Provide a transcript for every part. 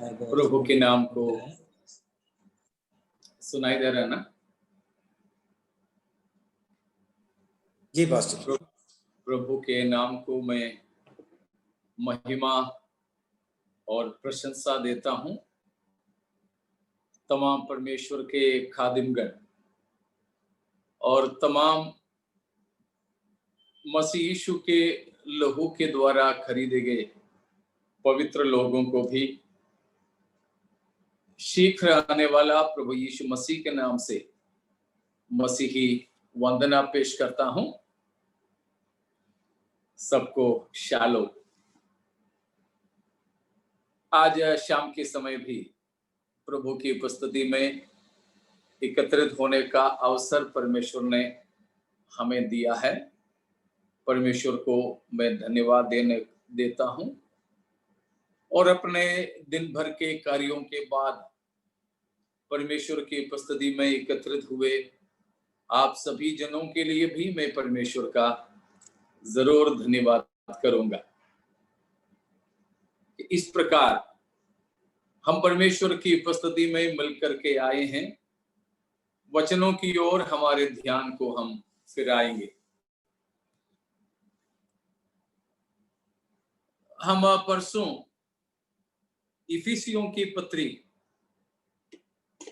प्रभु के नाम को सुनाई दे रहा है ना? जी पास्टर। प्रभु के नाम को मैं महिमा और प्रशंसा देता हूं। तमाम परमेश्वर के खादिमगण और तमाम मसीह यीशु के लहू के द्वारा खरीदे गए पवित्र लोगों को भी शीघ्र आने वाला प्रभु यीशु मसीह के नाम से मसीही वंदना पेश करता हूं। सबको शालो। आज शाम के समय भी प्रभु की उपस्थिति में एकत्रित होने का अवसर परमेश्वर ने हमें दिया है। परमेश्वर को मैं धन्यवाद देता हूं और अपने दिन भर के कार्यों के बाद परमेश्वर की उपस्थिति में एकत्रित हुए आप सभी जनों के लिए भी मैं परमेश्वर का जरूर धन्यवाद करूंगा। इस प्रकार हम परमेश्वर की उपस्थिति में मिलकर के आए हैं। वचनों की ओर हमारे ध्यान को हम फिराएंगे। हम परसों इफिसियों की पत्री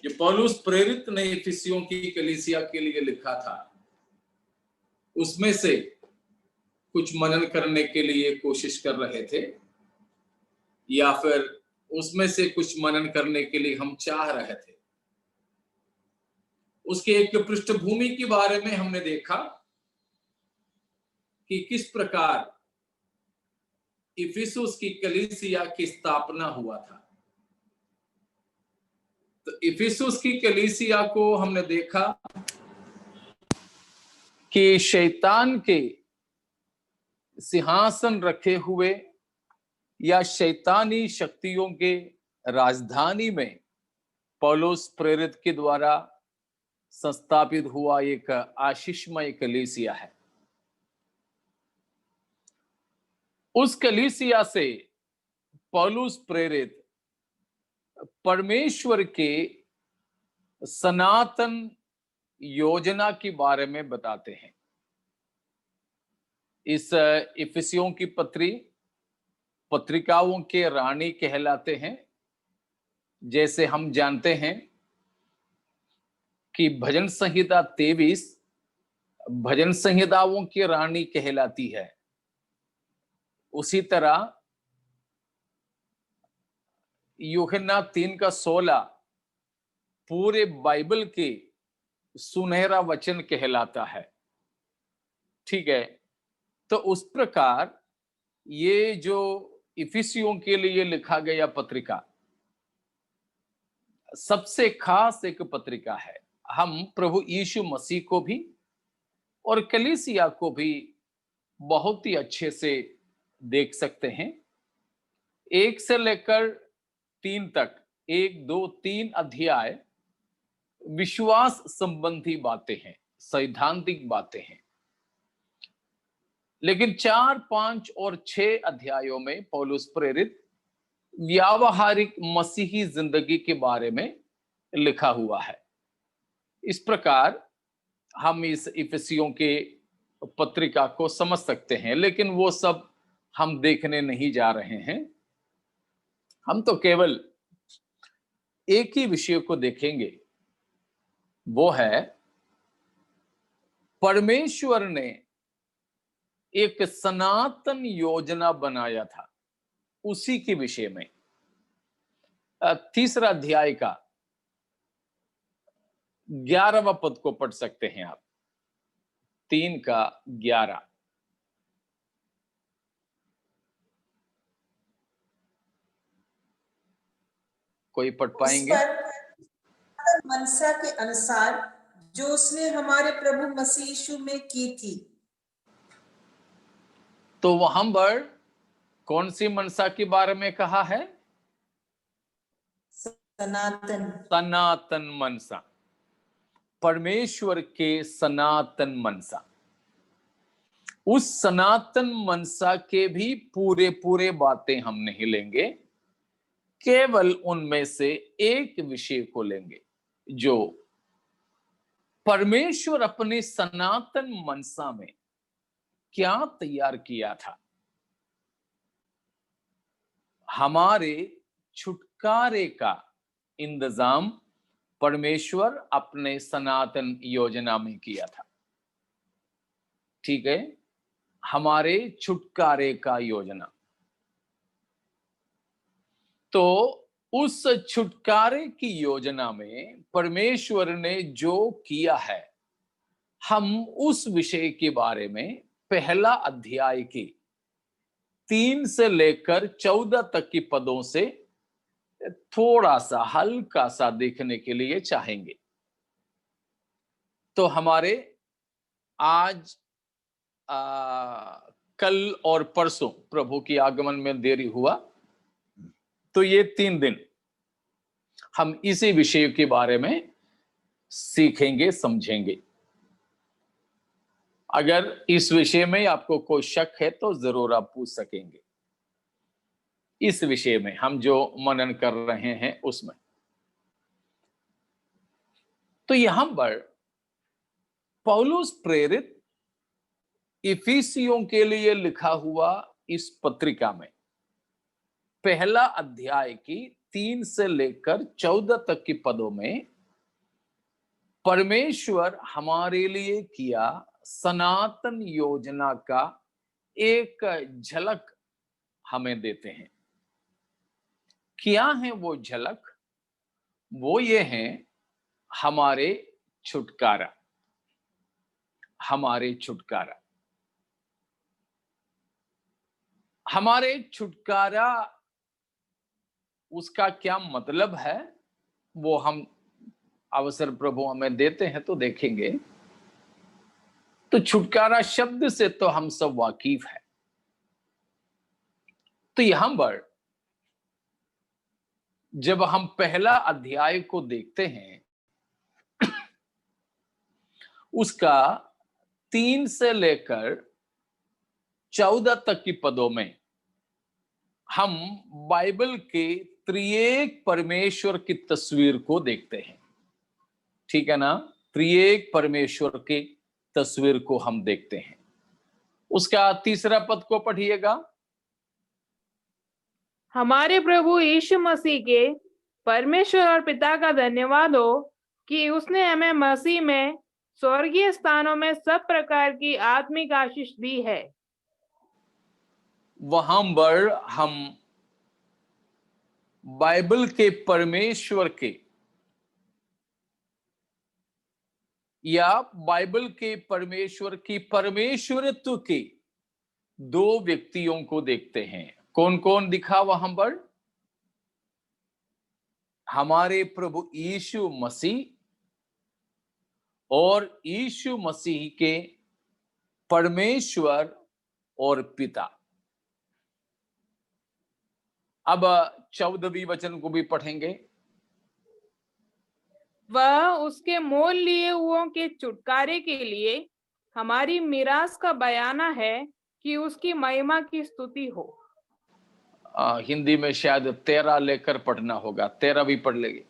जो पौलुस प्रेरित ने इफिसियों की कलीसिया के लिए लिखा था उसमें से कुछ मनन करने के लिए कोशिश कर रहे थे, या फिर उसमें से कुछ मनन करने के लिए हम चाह रहे थे। उसके एक पृष्ठभूमि के बारे में हमने देखा कि किस प्रकार इफिसुस की कलीसिया की स्थापना हुआ था। तो इफिसुस की कलीसिया को हमने देखा कि शैतान के सिंहासन रखे हुए या शैतानी शक्तियों के राजधानी में पौलुस प्रेरित के द्वारा संस्थापित हुआ एक आशीषमय कलीसिया है। उस कलीसिया से पौलुस प्रेरित परमेश्वर के सनातन योजना के बारे में बताते हैं। इस इफिसियों की पत्रिकाओं के रानी कहलाते हैं। जैसे हम जानते हैं कि भजन संहिता 23 भजन संहिताओं की रानी कहलाती है, उसी तरह यूहन्ना 3:16 पूरे बाइबल के सुनहरा वचन कहलाता है। ठीक है, तो उस प्रकार ये जो इफिसियों के लिए लिखा गया पत्रिका सबसे खास एक पत्रिका है। हम प्रभु यीशु मसीह को भी और कलीसिया को भी बहुत ही अच्छे से देख सकते हैं। 1 से लेकर 3 तक 1, 2, 3 अध्याय विश्वास संबंधी बातें हैं, सैद्धांतिक बातें हैं। लेकिन 4, 5 और 6 अध्यायों में पौलुस प्रेरित व्यावहारिक मसीही जिंदगी के बारे में लिखा हुआ है। इस प्रकार हम इस इफिसियों के पत्रिका को समझ सकते हैं, लेकिन वो सब हम देखने नहीं जा रहे हैं। हम तो केवल एक ही विषय को देखेंगे, वो है परमेश्वर ने एक सनातन योजना बनाया था, उसी के विषय में। 3 अध्याय का 11वां पद को पढ़ सकते हैं आप। 3:11 कोई पढ़ पाएंगे? मनसा के अनुसार जो उसने हमारे प्रभु मसीह यीशु में की थी। तो वहां पर कौन सी मनसा के बारे में कहा है? सनातन मनसा, परमेश्वर के सनातन मनसा। उस सनातन मनसा के भी पूरे बातें हम नहीं लेंगे, केवल उनमें से एक विषय को लेंगे जो परमेश्वर अपने सनातन मनसा में क्या तैयार किया था। हमारे छुटकारे का इंतजाम परमेश्वर अपने सनातन योजना में किया था। ठीक है, हमारे छुटकारे का योजना। तो उस छुटकारे की योजना में परमेश्वर ने जो किया है, हम उस विषय के बारे में पहला अध्याय की 3 से लेकर 14 तक की पदों से थोड़ा सा हल्का सा देखने के लिए चाहेंगे। तो हमारे आज कल और परसों प्रभु की आगमन में देरी हुआ, तो ये 3 दिन हम इसी विषय के बारे में सीखेंगे, समझेंगे। अगर इस विषय में आपको कोई शक है तो जरूर आप पूछ सकेंगे। इस विषय में हम जो मनन कर रहे हैं उसमें तो यहां पर पौलुस प्रेरित इफिसियों के लिए लिखा हुआ इस पत्रिका में पहला अध्याय की 3 से लेकर 14 तक की पदों में परमेश्वर हमारे लिए किया सनातन योजना का एक झलक हमें देते हैं। क्या है वो झलक? वो ये है हमारे छुटकारा। हमारे छुटकारा, हमारे छुटकारा, उसका क्या मतलब है वो हम अवसर प्रभु हमें देते हैं तो देखेंगे। तो छुटकारा शब्द से तो हम सब वाकिफ है। तो यहां पर जब हम पहला अध्याय को देखते हैं, उसका 3 से लेकर 14 तक की पदों में हम बाइबल के त्रिएक परमेश्वर की तस्वीर को देखते हैं। ठीक है ना? त्रिएक परमेश्वर की तस्वीर को हम देखते हैं। उसका तीसरा पद को पढ़िएगा। हमारे प्रभु यीशु मसीह के परमेश्वर और पिता का धन्यवाद हो कि उसने हमें मसीह में स्वर्गीय स्थानों में सब प्रकार की आत्मिक आशीष दी है। वहां पर हम बाइबल के परमेश्वर के या बाइबल के परमेश्वर की परमेश्वरत्व के 2 व्यक्तियों को देखते हैं। कौन कौन दिखा वहां पर? हमारे प्रभु यीशु मसीह और यीशु मसीह के परमेश्वर और पिता। अब 14वीं वचन को भी पढ़ेंगे। वह उसके मोल लिए हुओं के छुटकारे के लिए हमारी मिरास का बयाना है कि उसकी महिमा की स्तुति हो। हिंदी में शायद 13 लेकर पढ़ना होगा, 13 भी पढ़ लेंगे।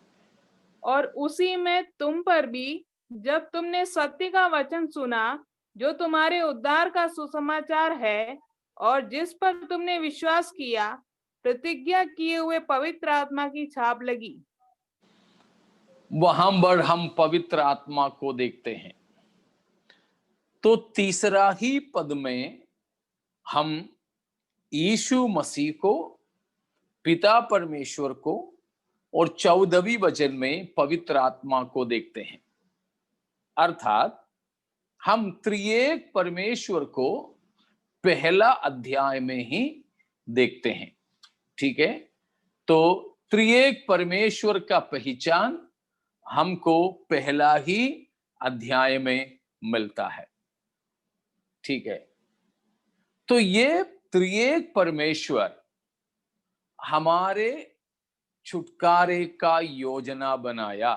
और उसी में तुम पर भी, जब तुमने सत्य का वचन सुना जो तुम्हारे उद्धार का सुसमाचार है, और जिस पर तुमने विश्वास किया, प्रतिज्ञा किए हुए पवित्र आत्मा की छाप लगी। वहां पर हम पवित्र आत्मा को देखते हैं। तो तीसरा ही पद में हम यीशु मसीह को, पिता परमेश्वर को, और 14वीं वचन में पवित्र आत्मा को देखते हैं। अर्थात हम त्रिएक परमेश्वर को पहला अध्याय में ही देखते हैं। ठीक है? तो त्रिएक परमेश्वर का पहचान हमको पहला ही अध्याय में मिलता है। ठीक है? तो ये त्रिएक परमेश्वर हमारे छुटकारे का योजना बनाया।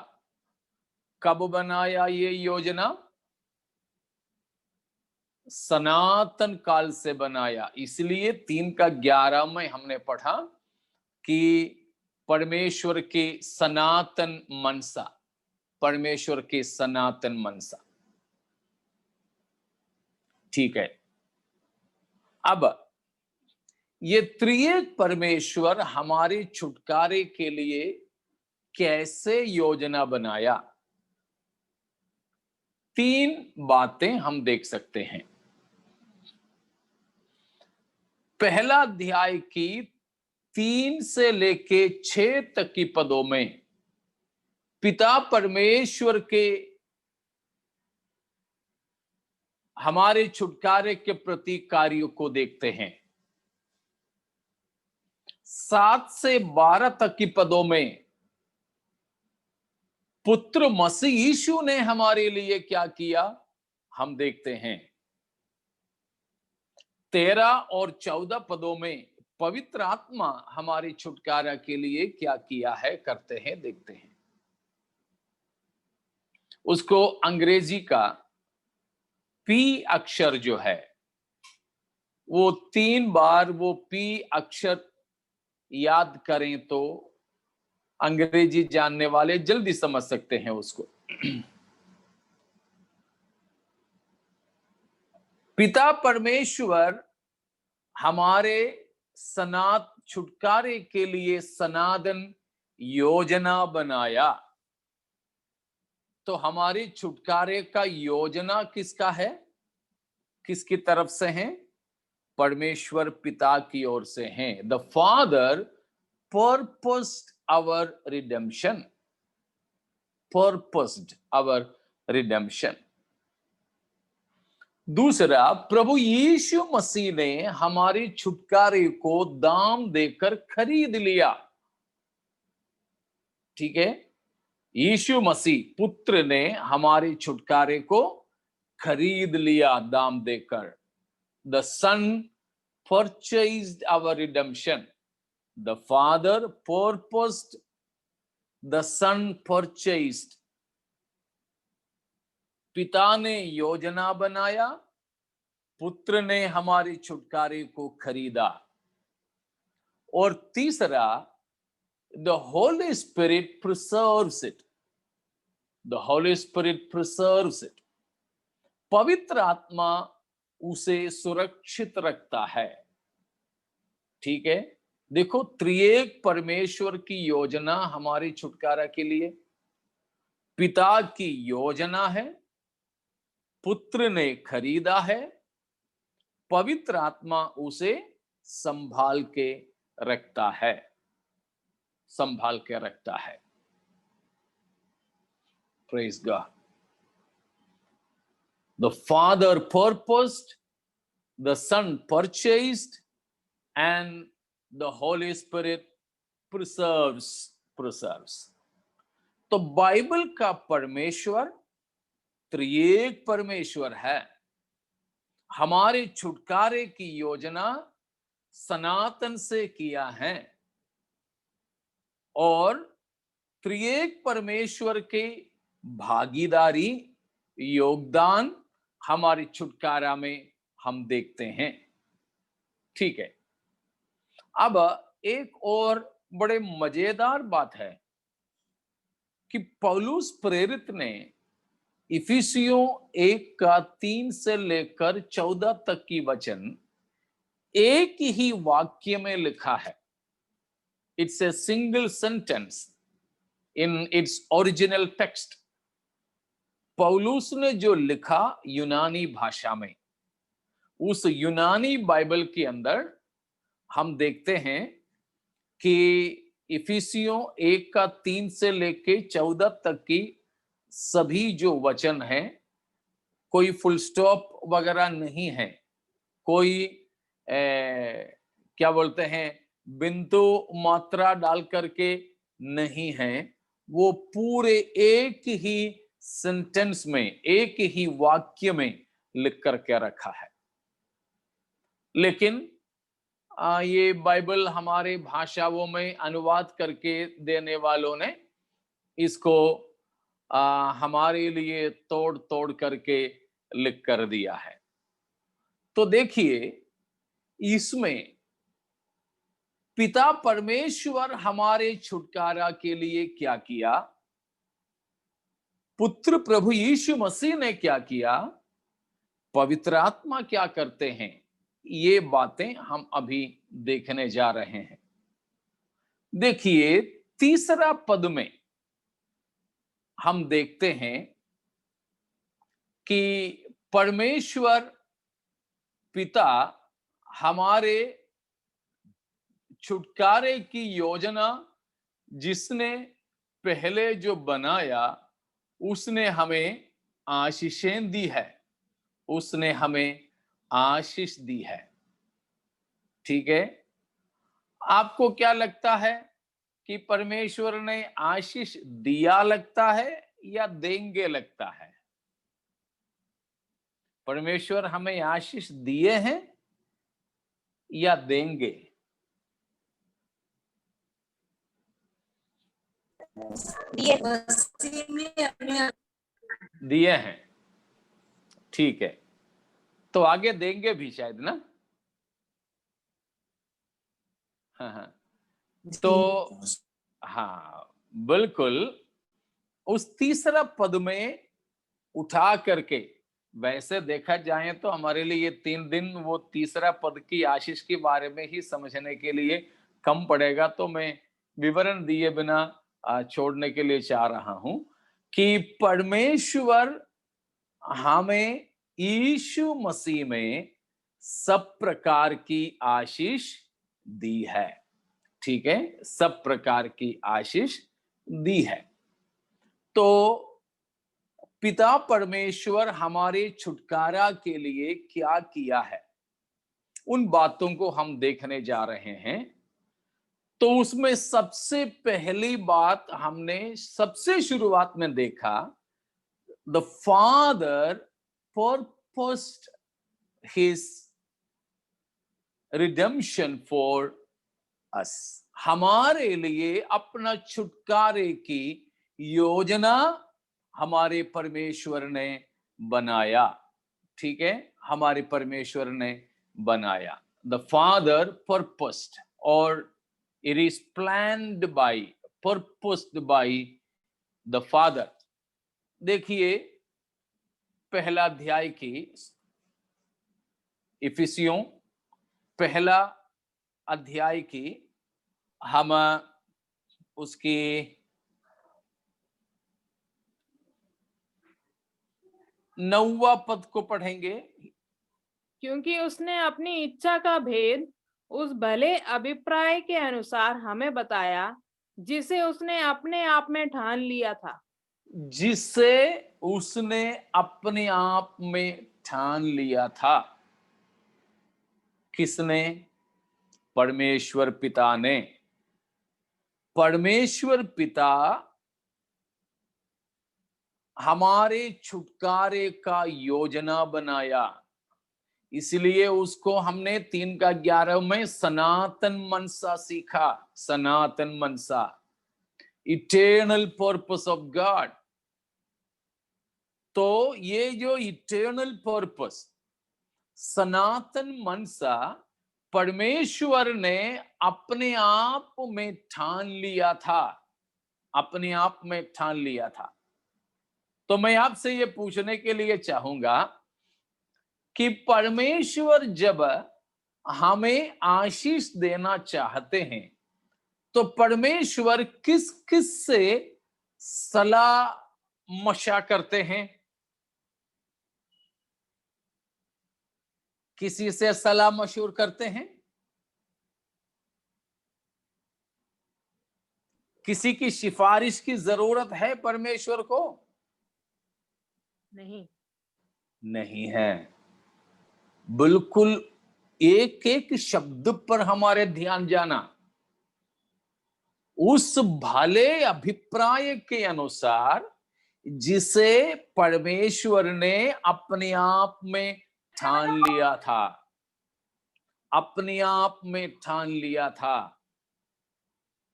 कब बनाया ये योजना? सनातन काल से बनाया। इसलिए 3 का 11 में हमने पढ़ा कि परमेश्वर की सनातन मनसा, परमेश्वर की सनातन मनसा। ठीक है, अब ये त्रिएक परमेश्वर हमारे छुटकारे के लिए कैसे योजना बनाया, 3 बातें हम देख सकते हैं। पहला अध्याय की 3 से लेके 6 तक की पदों में पिता परमेश्वर के हमारे छुटकारे के प्रति कार्यों को देखते हैं। 7 से 12 तक की पदों में पुत्र मसीह यीशु ने हमारे लिए क्या किया हम देखते हैं। 13 और 14 पदों में पवित्र आत्मा हमारे छुटकारा के लिए क्या किया है, करते हैं, देखते हैं। उसको अंग्रेजी का पी अक्षर जो है वो 3 बार वो पी अक्षर याद करें तो अंग्रेजी जानने वाले जल्दी समझ सकते हैं उसको। पिता परमेश्वर हमारे सनात छुटकारे के लिए सनातन योजना बनाया। तो हमारी छुटकारे का योजना किसका है, किसकी तरफ से है? परमेश्वर पिता की ओर से है। The father purposed our redemption, purposed our redemption. दूसरा, प्रभु यीशु मसीह ने हमारे छुटकारे को दाम देकर खरीद लिया। ठीक है, यीशु मसीह पुत्र ने हमारे छुटकारे को खरीद लिया दाम देकर। The son purchased our redemption, the father purposed, the son purchased. पिता ने योजना बनाया, पुत्र ने हमारे छुटकारे को खरीदा। और तीसरा, the holy spirit preserves it, the holy spirit preserves it. पवित्र आत्मा उसे सुरक्षित रखता है। ठीक है, देखो, त्रिएक परमेश्वर की योजना हमारी छुटकारा के लिए, पिता की योजना है, पुत्र ने खरीदा है, पवित्र आत्मा उसे संभाल के रखता है, संभाल के रखता है। Praise God. The father purposed, the son purchased, and the holy spirit preserves. तो बाइबल का परमेश्वर त्रिएक परमेश्वर है। हमारे छुटकारे की योजना सनातन से किया है और त्रिएक परमेश्वर के भागीदारी, योगदान हमारे छुटकारा में हम देखते हैं। ठीक है, अब एक और बड़े मजेदार बात है कि पौलुस प्रेरित ने इफिसियों 1 का 3 से लेकर 14 तक की वचन एक ही वाक्य में लिखा है। It's a single sentence in its original text. पौलुस ने जो लिखा यूनानी भाषा में, उस यूनानी बाइबल के अंदर हम देखते हैं कि इफिसियों 1 का 3 से लेके 14 तक की सभी जो वचन हैं, कोई फुल स्टॉप वगैरह नहीं है, कोई क्या बोलते हैं बिंदु मात्रा डाल करके नहीं है। वो पूरे एक ही सेंटेंस में, एक ही वाक्य में लिख करके रखा है। लेकिन ये बाइबल हमारे भाषाओं में अनुवाद करके देने वालों ने इसको हमारे लिए तोड़ तोड़ करके लिख कर दिया है। तो देखिए, इसमें पिता परमेश्वर हमारे छुटकारा के लिए क्या किया, पुत्र प्रभु यीशु मसीह ने क्या किया, पवित्र आत्मा क्या करते हैं, ये बातें हम अभी देखने जा रहे हैं। देखिए, तीसरा पद में हम देखते हैं कि परमेश्वर पिता हमारे छुटकारे की योजना जिसने पहले जो बनाया, उसने हमें आशीषें दी है, उसने हमें आशीष दी है। ठीक है, आपको क्या लगता है कि परमेश्वर ने आशीष दिया लगता है या देंगे लगता है? परमेश्वर हमें आशीष दिए हैं या देंगे? मसीह में अपने दिए हैं। ठीक है, तो आगे देंगे भी शायद ना। हाँ, तो हाँ बिल्कुल, उस तीसरा पद में उठा करके, वैसे देखा जाए तो हमारे लिए 3 दिन वो तीसरा पद की आशीष के बारे में ही समझने के लिए कम पड़ेगा, तो मैं विवरण दिए बिना छोड़ने के लिए चाह रहा हूं कि परमेश्वर हमें यीशु मसीह में सब प्रकार की आशीष दी है। ठीक है, सब प्रकार की आशीष दी है। तो पिता परमेश्वर हमारे छुटकारा के लिए क्या किया है, उन बातों को हम देखने जा रहे हैं। तो उसमें सबसे पहली बात हमने सबसे शुरुआत में देखा, the father पर्पस्ड his redemption for us, हमारे लिए अपना छुटकारे की योजना हमारे परमेश्वर ने बनाया। ठीक है, हमारे परमेश्वर ने बनाया। द फादर पर्पस्ड, और it is planned by, purposed by the father. देखिए, पहला अध्याय की, इफिसियों पहला अध्याय की, हम उसकी 9वां पद को पढ़ेंगे। क्योंकि उसने अपनी इच्छा का भेद उस भले अभिप्राय के अनुसार हमें बताया, जिसे उसने अपने आप में ठान लिया था। जिसे उसने अपने आप में ठान लिया था। किसने? परमेश्वर पिता ने। परमेश्वर पिता हमारे छुटकारे का योजना बनाया, इसलिए उसको हमने 3:11 में सनातन मनसा सीखा। सनातन मनसा, इटर्नल पर्पस ऑफ गॉड। तो ये जो इटर्नल पर्पस, सनातन मनसा, परमेश्वर ने अपने आप में ठान लिया था, अपने आप में ठान लिया था। तो मैं आपसे ये पूछने के लिए चाहूंगा कि परमेश्वर जब हमें आशीष देना चाहते हैं, तो परमेश्वर किस किस से सलाह मशा करते हैं? किसी से सलाह मशूर करते हैं? किसी की सिफारिश की जरूरत है परमेश्वर को? नहीं, नहीं है। बिल्कुल एक एक शब्द पर हमारे ध्यान जाना, उस भले अभिप्राय के अनुसार जिसे परमेश्वर ने अपने आप में ठान लिया था, अपने आप में ठान लिया था।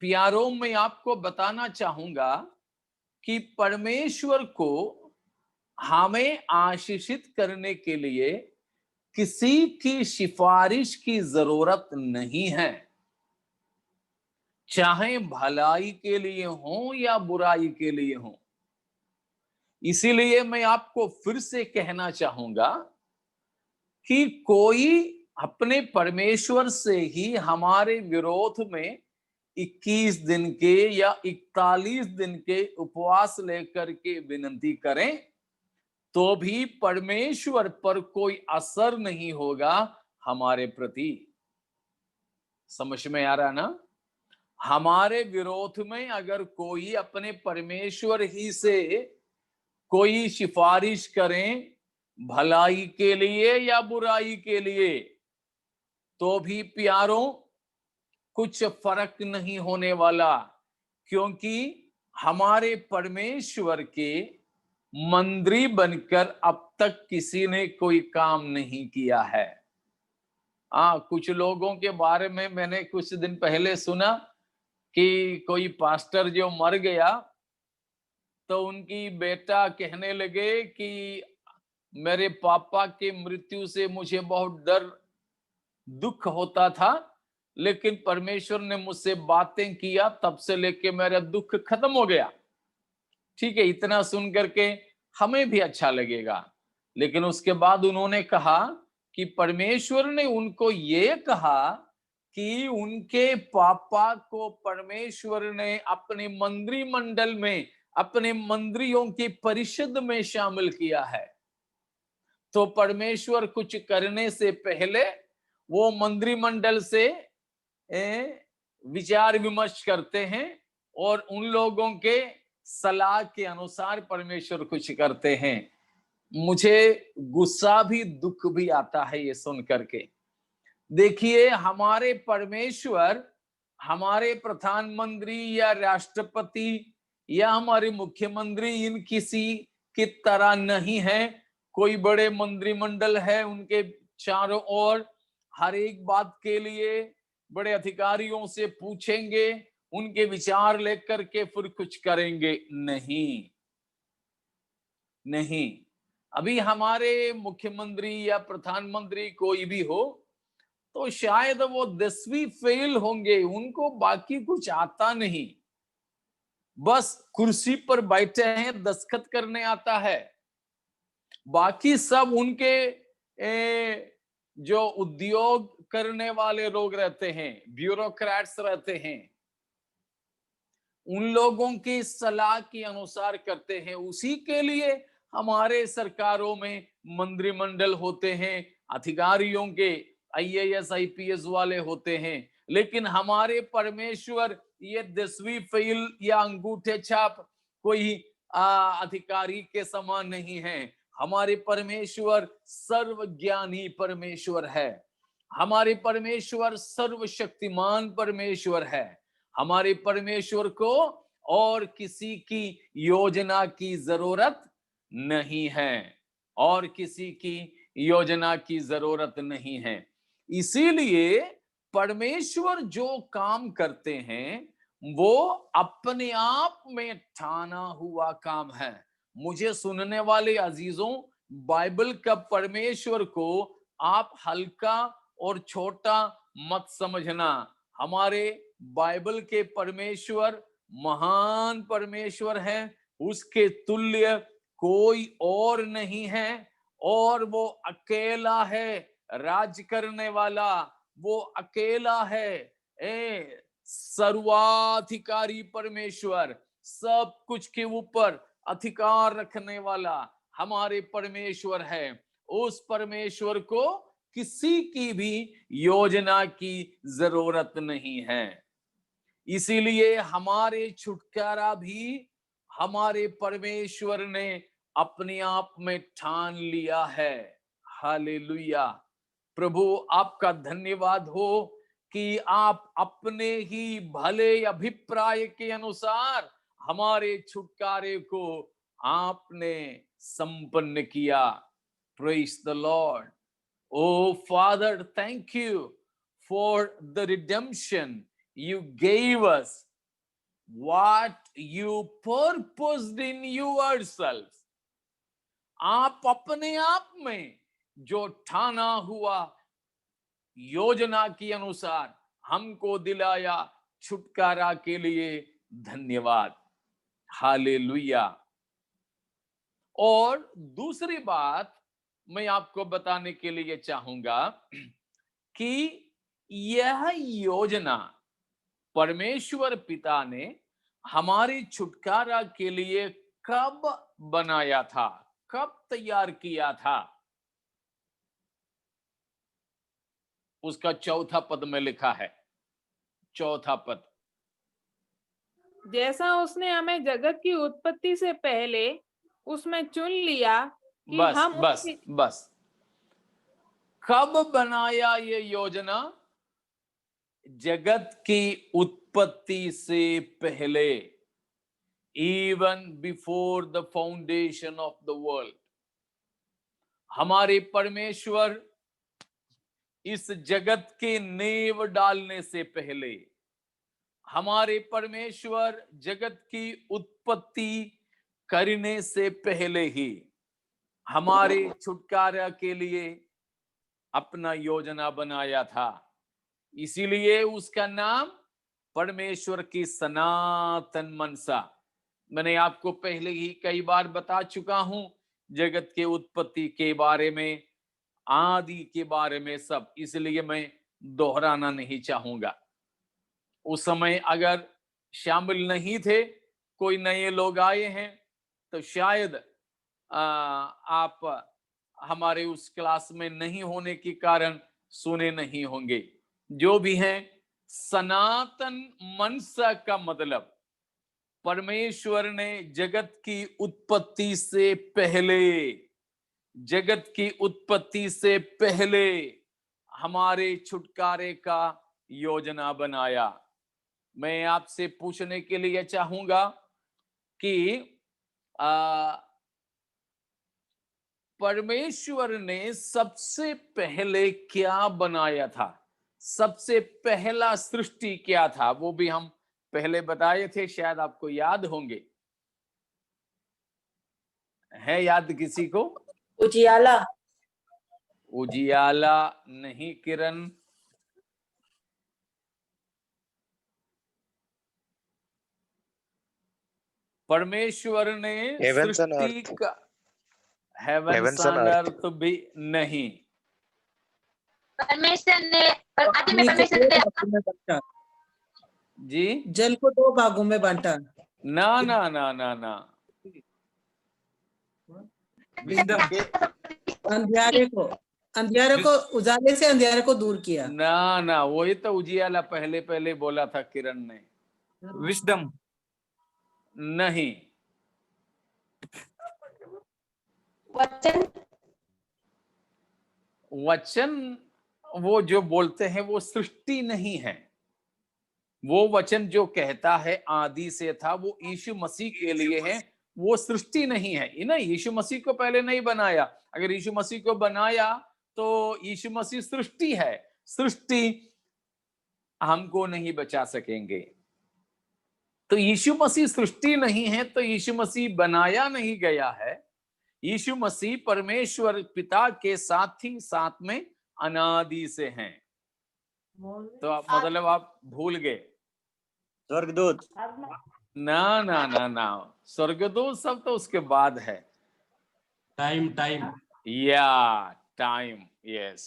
प्यारों, मैं आपको बताना चाहूंगा कि परमेश्वर को हमें आशीषित करने के लिए किसी की सिफारिश की जरूरत नहीं है। चाहे भलाई के लिए हो या बुराई के लिए हो। इसीलिए मैं आपको फिर से कहना चाहूंगा कि कोई अपने परमेश्वर से ही हमारे विरोध में 21 दिन के या 41 दिन के उपवास लेकर के विनती करें तो भी परमेश्वर पर कोई असर नहीं होगा हमारे प्रति। समझ में आ रहा ना? हमारे विरोध में अगर कोई अपने परमेश्वर ही से कोई सिफारिश करें भलाई के लिए या बुराई के लिए, तो भी प्यारों कुछ फर्क नहीं होने वाला, क्योंकि हमारे परमेश्वर के मंदिर बनकर अब तक किसी ने कोई काम नहीं किया है। कुछ लोगों के बारे में मैंने कुछ दिन पहले सुना कि कोई पास्टर जो मर गया तो उनकी बेटा कहने लगे कि मेरे पापा की मृत्यु से मुझे बहुत दुख होता था, लेकिन परमेश्वर ने मुझसे बातें किया, तब से लेके मेरा दुख खत्म हो गया। ठीक है, इतना सुन करके हमें भी अच्छा लगेगा, लेकिन उसके बाद उन्होंने कहा कि परमेश्वर ने उनको ये कहा कि उनके पापा को परमेश्वर ने अपने मंत्रिमंडल में, अपने मंत्रियों की परिषद में शामिल किया है। तो परमेश्वर कुछ करने से पहले वो मंत्रिमंडल से विचार विमर्श करते हैं और उन लोगों के सलाह के अनुसार परमेश्वर कुछ करते हैं। मुझे गुस्सा भी दुख भी आता है ये सुन करके। देखिए, हमारे परमेश्वर हमारे प्रधानमंत्री या राष्ट्रपति या हमारे मुख्यमंत्री इन किसी की तरह नहीं है। कोई बड़े मंत्रिमंडल है, उनके चारों ओर हर एक बात के लिए बड़े अधिकारियों से पूछेंगे, उनके विचार लेकर के फिर कुछ करेंगे। नहीं नहीं, अभी हमारे मुख्यमंत्री या प्रधानमंत्री कोई भी हो तो शायद वो 10वीं फेल होंगे, उनको बाकी कुछ आता नहीं, बस कुर्सी पर बैठे हैं, दस्तखत करने आता है। बाकी सब उनके जो उद्योग करने वाले लोग रहते हैं, ब्यूरोक्रेट्स रहते हैं, उन लोगों की सलाह के अनुसार करते हैं। उसी के लिए हमारे सरकारों में मंत्रिमंडल होते हैं, अधिकारियों के IAS IPS वाले होते हैं। लेकिन हमारे परमेश्वर ये 10वीं फेल या अंगूठे छाप कोई अधिकारी के समान नहीं है। हमारे परमेश्वर सर्वज्ञानी परमेश्वर है, हमारे परमेश्वर सर्वशक्तिमान परमेश्वर है। हमारे परमेश्वर को और किसी की योजना की जरूरत नहीं है, और किसी की योजना की जरूरत नहीं है। इसीलिए परमेश्वर जो काम करते हैं वो अपने आप में ठाना हुआ काम है। मुझे सुनने वाले अजीजों, बाइबल का परमेश्वर को आप हल्का और छोटा मत समझना। हमारे बाइबल के परमेश्वर महान परमेश्वर है, उसके तुल्य कोई और नहीं है, और वो अकेला है राज करने वाला, वो अकेला है सर्वाधिकारी परमेश्वर, सब कुछ के ऊपर अधिकार रखने वाला हमारे परमेश्वर है। उस परमेश्वर को किसी की भी योजना की जरूरत नहीं है। इसीलिए हमारे छुटकारा भी हमारे परमेश्वर ने अपने आप में ठान लिया है। हालेलुया। प्रभु आपका धन्यवाद हो कि आप अपने ही भले अभिप्राय के अनुसार हमारे छुटकारे को आपने संपन्न किया। Praise the Lord. Oh Father, thank you for the redemption you gave us, what you purposed in yourself. आप अपने आप में जो ठाना हुआ योजना के अनुसार हमको दिलाया, छुटकारा के लिए धन्यवाद। हालेलुया। और दूसरी बात मैं आपको बताने के लिए चाहूंगा कि यह योजना परमेश्वर पिता ने हमारी छुटकारा के लिए कब बनाया था, कब तैयार किया था, उसका चौथा पद में लिखा है। चौथा पद, जैसा उसने हमें जगत की उत्पत्ति से पहले उसमें चुन लिया कि बस हम बस बस। कब बनाया ये योजना? जगत की उत्पत्ति से पहले, even before the foundation of the world. हमारे परमेश्वर इस जगत के नींव डालने से पहले, हमारे परमेश्वर जगत की उत्पत्ति करने से पहले ही हमारे छुटकारा के लिए अपना योजना बनाया था। इसीलिए उसका नाम परमेश्वर की सनातन मनसा। मैंने आपको पहले ही कई बार बता चुका हूं जगत के उत्पत्ति के बारे में, आदि के बारे में सब, इसलिए मैं दोहराना नहीं चाहूंगा। उस समय अगर शामिल नहीं थे, कोई नए लोग आए हैं, तो शायद आप हमारे उस क्लास में नहीं होने के कारण सुने नहीं होंगे। जो भी हैं, सनातन मनसा का मतलब परमेश्वर ने जगत की उत्पत्ति से पहले, जगत की उत्पत्ति से पहले हमारे छुटकारे का योजना बनाया। मैं आपसे पूछने के लिए चाहूंगा कि परमेश्वर ने सबसे पहले क्या बनाया था? सबसे पहला सृष्टि क्या था? वो भी हम पहले बताए थे, शायद आपको याद होंगे। है याद किसी को? उजियाला। उजियाला नहीं किरण। परमेश्वर ने Heavens and सृष्टि earth. का, heavens Heavens and and earth. Earth भी नहीं। परमेश्वर ने आदि में परमेश्वर ने बांटा, जी, जल को 2 भागों में बांटा। ना ना ना ना ना, अंधियारे को उजाले से अंधियारे को दूर किया। ना ना, वही तो उजियाला पहले पहले बोला था किरण ने। विजडम नहीं, वचन वचन वो जो बोलते हैं वो सृष्टि नहीं है। वो वचन जो कहता है आदि से था, वो यीशु मसीह के लिए है, वो सृष्टि नहीं है ना। यीशु मसीह को पहले नहीं बनाया। अगर यीशु मसीह को बनाया तो यीशु मसीह सृष्टि है। सृष्टि हमको नहीं बचा सकेंगे। तो यीशु मसीह सृष्टि नहीं है, तो यीशु मसीह बनाया नहीं गया है। यीशु मसीह परमेश्वर पिता के साथ ही साथ में अनादि से हैं। तो मतलब आप भूल गए। स्वर्गदूत। ना ना ना ना, स्वर्गदूत सब तो उसके बाद है। टाइम या टाइम, यस।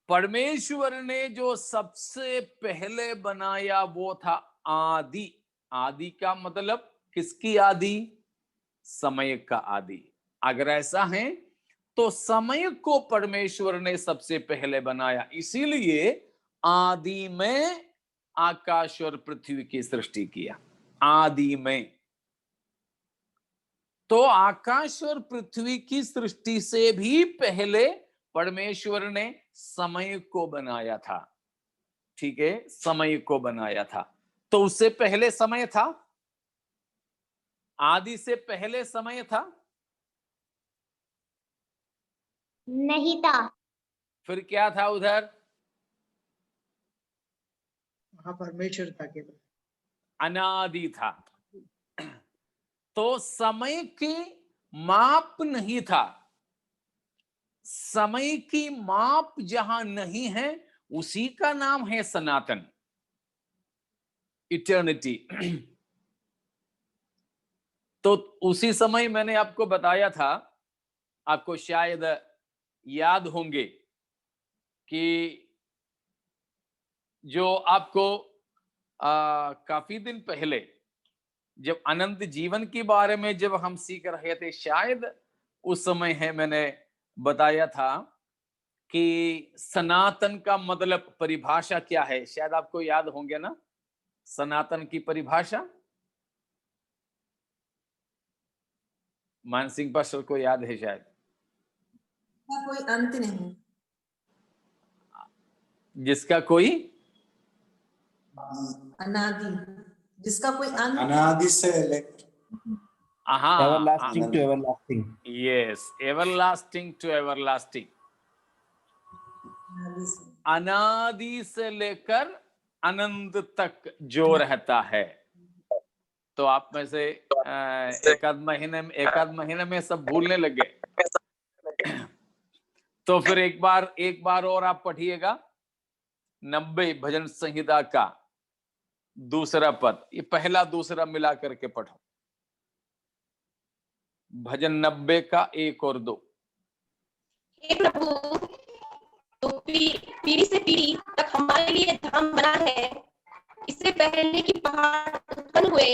परमेश्वर ने जो सबसे पहले बनाया वो था आदि। आदि का मतलब किसकी आदि? समय का आदि। अगर ऐसा है तो समय को परमेश्वर ने सबसे पहले बनाया। इसीलिए आदि में आकाश और पृथ्वी की सृष्टि किया। आदि में। तो आकाश और पृथ्वी की सृष्टि से भी पहले परमेश्वर ने समय को बनाया था। ठीक है, समय को बनाया था। तो उससे पहले समय था? आदि से पहले समय था? नहीं था। फिर क्या था उधर? वहां परमेश्वर था केवल, अनादि था। तो समय की माप नहीं था। समय की माप जहां नहीं है, उसी का नाम है सनातन। इटर्निटी। तो उसी समय मैंने आपको बताया था, आपको शायद याद होंगे कि जो आपको काफी दिन पहले जब अनंत जीवन के बारे में जब हम सीख रहे थे, शायद उस समय है मैंने बताया था कि सनातन का मतलब परिभाषा क्या है। शायद आपको याद होंगे ना सनातन की परिभाषा। मान सिंह पास्टर को याद है शायद। का कोई अंत नहीं, जिसका कोई अनादि, जिसका कोई अंत, अनादि से लेकर everlasting to everlasting. Yes, everlasting to everlasting, अनादि से। अनादि से लेकर अनंत तक जो रहता है। तो आप में से एक आध महीने में सब भूलने लगे। तो फिर एक बार और आप पढ़िएगा 90 भजन संहिता का दूसरा पद, ये पहला दूसरा मिला करके पढ़ो। भजन 90 का 1 और 2। हे प्रभु, तो पीढ़ी से पीढ़ी तक हमारे लिए धाम बना है। इससे पहले कि पहाड़ उत्पन्न हुए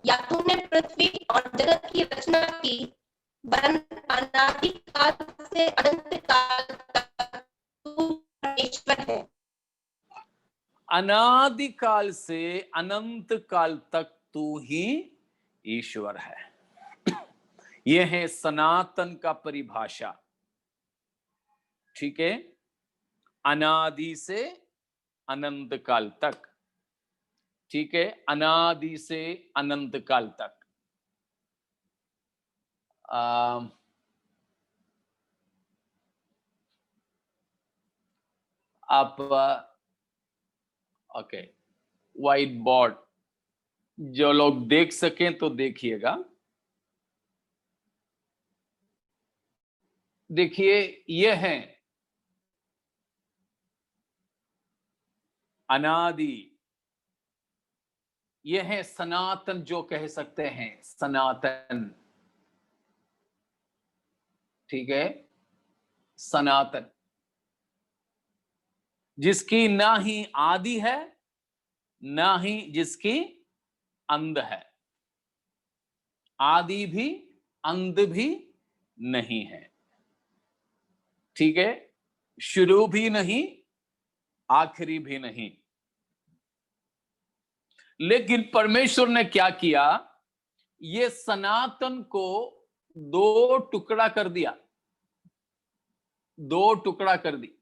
या तूने पृथ्वी और जगत की रचना की, वरन अनादि काल से अनंत काल तक तू परमेश्वर है। अनादि काल से अनंत काल तक तू ही ईश्वर है। यह है सनातन का परिभाषा। ठीक है, अनादि से अनंत काल तक। ठीक है, अनादि से अनंत काल तक। आप ओके, व्हाइट बोर्ड जो लोग देख सकें तो देखिएगा। देखिए, ये है अनादि, ये है सनातन, जो कह सकते हैं सनातन। ठीक है, सनातन जिसकी ना ही आदि है ना ही जिसकी अंत है, आदि भी अंत भी नहीं है। ठीक है, शुरू भी नहीं आखिरी भी नहीं। लेकिन परमेश्वर ने क्या किया, ये सनातन को 2 टुकड़ा कर दिया, 2 टुकड़ा कर दी।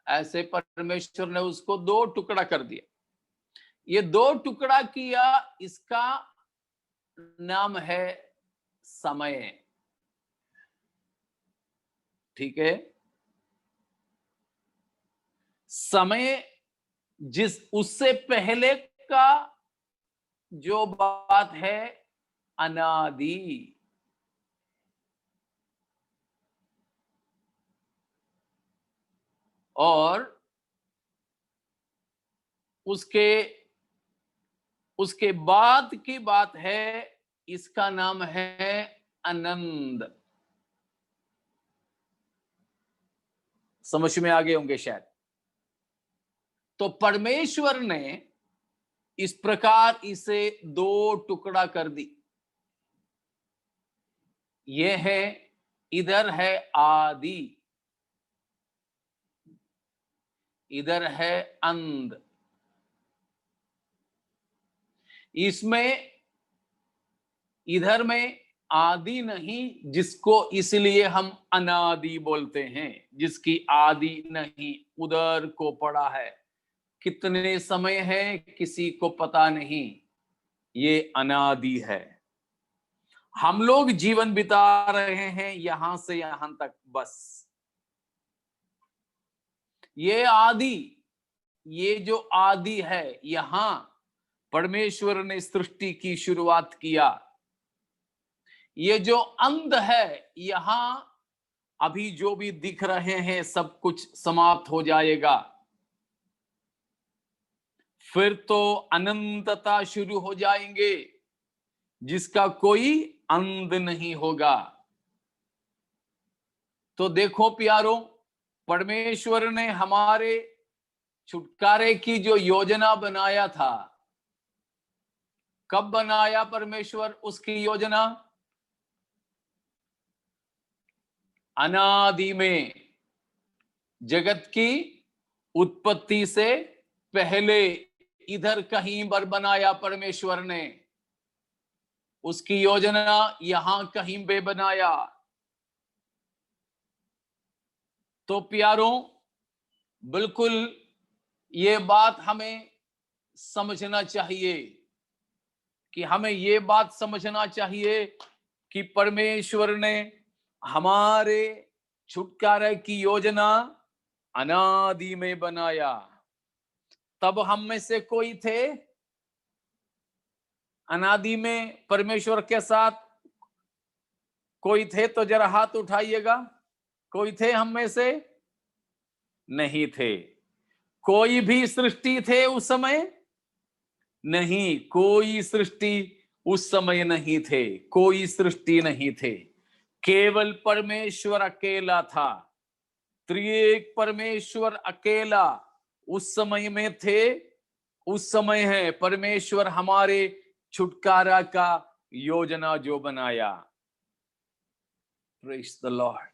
ऐसे परमेश्वर ने उसको 2 टुकड़ा कर दिया। ये 2 टुकड़ा किया, इसका नाम है समय। ठीक है, समय जिस उससे पहले का जो बात है अनादि। और उसके बाद की बात है, इसका नाम है अनंत। समझ में आ गए होंगे शायद। तो परमेश्वर ने इस प्रकार इसे 2 टुकड़ा कर दी। यह है, इधर है आदि, इधर है अंत। इसमें इधर में आदि नहीं, जिसको इसलिए हम अनादि बोलते हैं, जिसकी आदि नहीं। उधर को पड़ा है, कितने समय है किसी को पता नहीं, ये अनादि है। हम लोग जीवन बिता रहे हैं यहां से यहां तक, बस। ये आदि, ये जो आदि है, यहां परमेश्वर ने सृष्टि की शुरुआत किया। ये जो अंत है, यहां अभी जो भी दिख रहे हैं सब कुछ समाप्त हो जाएगा, फिर तो अनंतता शुरू हो जाएंगे जिसका कोई अंत नहीं होगा। तो देखो प्यारो, परमेश्वर ने हमारे छुटकारे की जो योजना बनाया था, कब बनाया परमेश्वर उसकी योजना? अनादि में, जगत की उत्पत्ति से पहले इधर कहीं पर बनाया परमेश्वर ने। उसकी योजना यहां कहीं पे बनाया। तो प्यारों, बिल्कुल ये बात हमें समझना चाहिए कि हमें ये बात समझना चाहिए कि परमेश्वर ने हमारे छुटकारे की योजना अनादि में बनाया। तब हम में से कोई थे अनादि में परमेश्वर के साथ? कोई थे तो जरा हाथ उठाइएगा। कोई थे हम में से? नहीं थे। कोई भी सृष्टि थे उस समय? नहीं, कोई सृष्टि उस समय नहीं थे। कोई सृष्टि नहीं थे। केवल परमेश्वर अकेला था। त्रिएक परमेश्वर अकेला उस समय में थे। उस समय है परमेश्वर हमारे छुटकारा का योजना जो बनाया। Praise the Lord.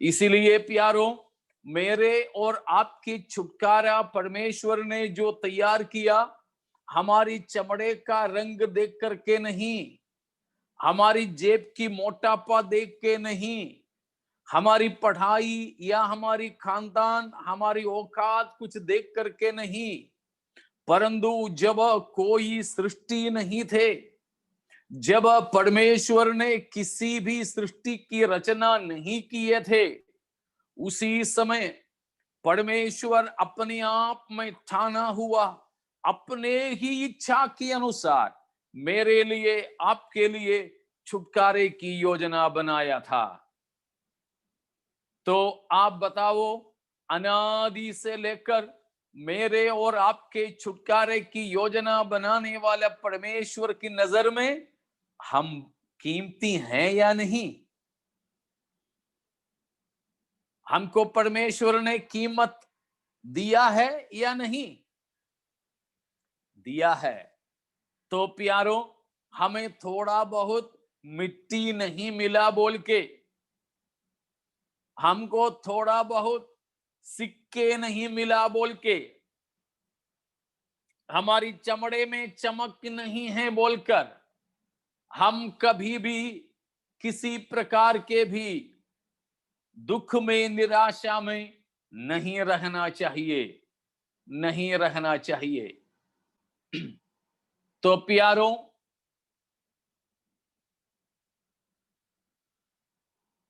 इसीलिए प्यारों, मेरे और आपकी छुटकारा परमेश्वर ने जो तैयार किया, हमारी चमड़े का रंग देख करके नहीं, हमारी जेब की मोटापा देख के नहीं, हमारी पढ़ाई या हमारी खानदान, हमारी औकात कुछ देख करके नहीं, परंतु जब कोई सृष्टि नहीं थे, जब परमेश्वर ने किसी भी सृष्टि की रचना नहीं किए थे, उसी समय परमेश्वर अपने आप में ठाना हुआ, अपने ही इच्छा के अनुसार मेरे लिए, आपके लिए छुटकारे की योजना बनाया था। तो आप बताओ, अनादि से लेकर मेरे और आपके छुटकारे की योजना बनाने वाले परमेश्वर की नजर में हम कीमती हैं या नहीं? हमको परमेश्वर ने कीमत दिया है या नहीं? दिया है। तो प्यारों, हमें थोड़ा बहुत मिट्टी नहीं मिला बोल के, हमको थोड़ा बहुत सिक्के नहीं मिला बोल के, हमारी चमड़े में चमक नहीं है बोलकर हम कभी भी किसी प्रकार के भी दुख में, निराशा में नहीं रहना चाहिए, नहीं रहना चाहिए। तो प्यारों,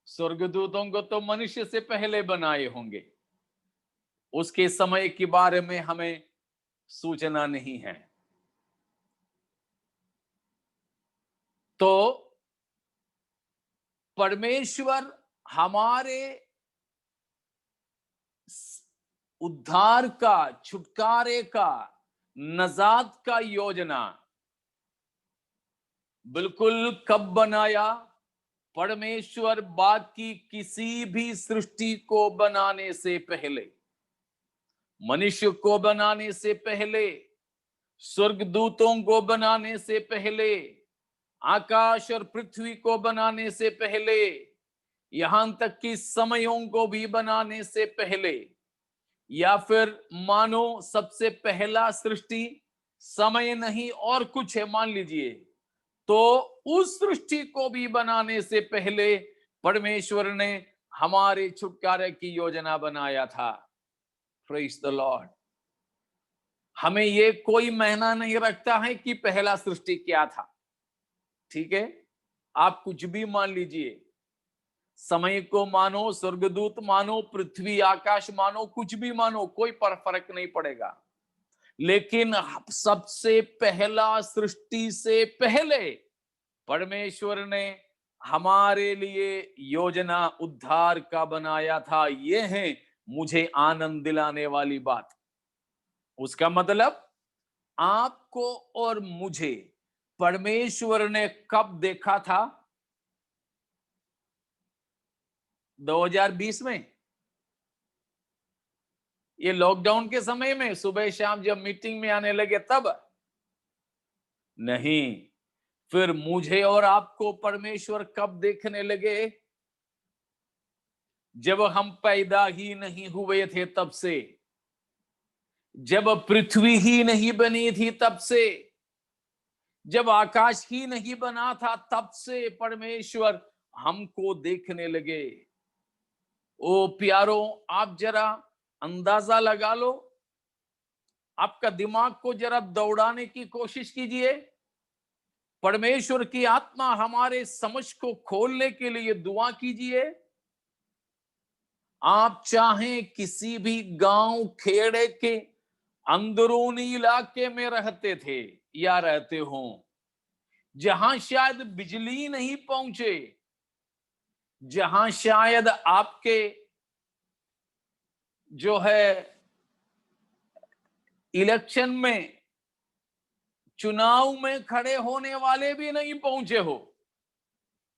स्वर्गदूतों को तो मनुष्य से पहले बनाए होंगे, उसके समय के बारे में हमें सूचना नहीं है। तो परमेश्वर हमारे उद्धार का, छुटकारे का, नजात का योजना बिल्कुल कब बनाया? परमेश्वर बाकी किसी भी सृष्टि को बनाने से पहले, मनुष्य को बनाने से पहले, स्वर्गदूतों को बनाने से पहले, आकाश और पृथ्वी को बनाने से पहले, यहां तक कि समयों को भी बनाने से पहले, या फिर मानो सबसे पहला सृष्टि समय नहीं और कुछ है मान लीजिए, तो उस सृष्टि को भी बनाने से पहले परमेश्वर ने हमारे छुटकारे की योजना बनाया था। Praise the Lord. हमें ये कोई मायना नहीं रखता है कि पहला सृष्टि क्या था, ठीक है? आप कुछ भी मान लीजिए, समय को मानो, स्वर्गदूत मानो, पृथ्वी आकाश मानो, कुछ भी मानो, कोई फर्क नहीं पड़ेगा। लेकिन सबसे पहला सृष्टि से पहले परमेश्वर ने हमारे लिए योजना उद्धार का बनाया था। ये है मुझे आनंद दिलाने वाली बात। उसका मतलब आपको और मुझे परमेश्वर ने कब देखा था? 2020 में, ये लॉकडाउन के समय में सुबह शाम जब मीटिंग में आने लगे तब? नहीं। फिर मुझे और आपको परमेश्वर कब देखने लगे? जब हम पैदा ही नहीं हुए थे तब से, जब पृथ्वी ही नहीं बनी थी तब से, जब आकाश ही नहीं बना था तब से परमेश्वर हमको देखने लगे। ओ प्यारों, आप जरा अंदाजा लगा लो, आपका दिमाग को जरा दौड़ाने की कोशिश कीजिए। परमेश्वर की आत्मा हमारे समझ को खोलने के लिए दुआ कीजिए। आप चाहें किसी भी गांव खेड़े के अंदरूनी इलाके में रहते थे या रहते हो, जहां शायद बिजली नहीं पहुंचे, जहां शायद आपके जो है इलेक्शन में, चुनाव में खड़े होने वाले भी नहीं पहुंचे हो,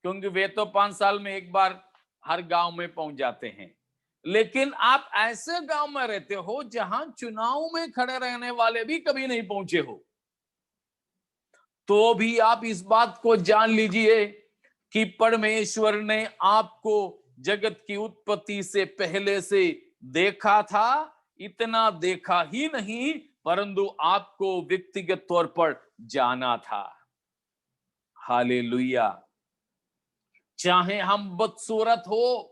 क्योंकि वे तो 5 साल में एक बार हर गांव में पहुंच जाते हैं। लेकिन आप ऐसे गांव में रहते हो जहां चुनाव में खड़े रहने वाले भी कभी नहीं पहुंचे हो, तो भी आप इस बात को जान लीजिए कि परमेश्वर ने आपको जगत की उत्पत्ति से पहले से देखा था। इतना देखा ही नहीं, परंतु आपको व्यक्तिगत तौर पर जाना था। हालेलुया। चाहे हम बदसूरत हो,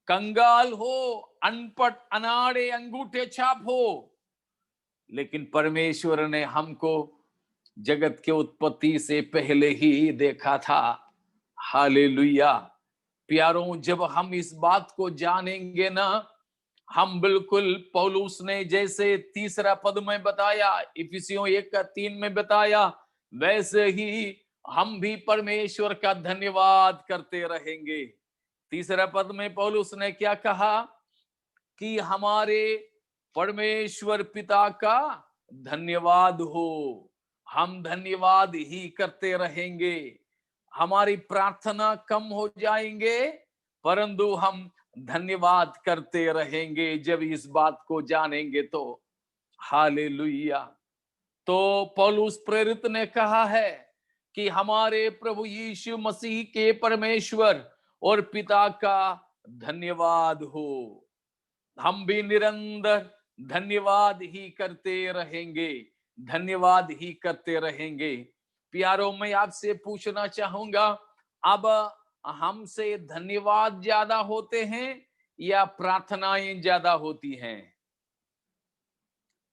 कंगाल हो, अनपढ़, अनाड़े, अंगूठे छाप हो, लेकिन परमेश्वर ने हमको जगत के उत्पत्ति से पहले ही देखा था। हालेलुया। प्यारों, जब हम इस बात को जानेंगे ना, हम बिल्कुल पौलुस ने जैसे 3 पद में बताया, इफिसियों 1:3 में बताया, वैसे ही हम भी परमेश्वर का धन्यवाद करते रहेंगे। 3 पद में पौलुस ने क्या कहा कि हमारे परमेश्वर पिता का धन्यवाद हो। हम धन्यवाद ही करते रहेंगे। हमारी प्रार्थना कम हो जाएंगे, परंतु हम धन्यवाद करते रहेंगे जब इस बात को जानेंगे तो। हालेलुया। तो पौलुस प्रेरित ने कहा है कि हमारे प्रभु यीशु मसीह के परमेश्वर और पिता का धन्यवाद हो। हम भी निरंतर धन्यवाद ही करते रहेंगे, धन्यवाद ही करते रहेंगे। प्यारों, मैं आपसे पूछना चाहूंगा, अब हमसे धन्यवाद ज्यादा होते हैं या प्रार्थनाएं ज्यादा होती हैं?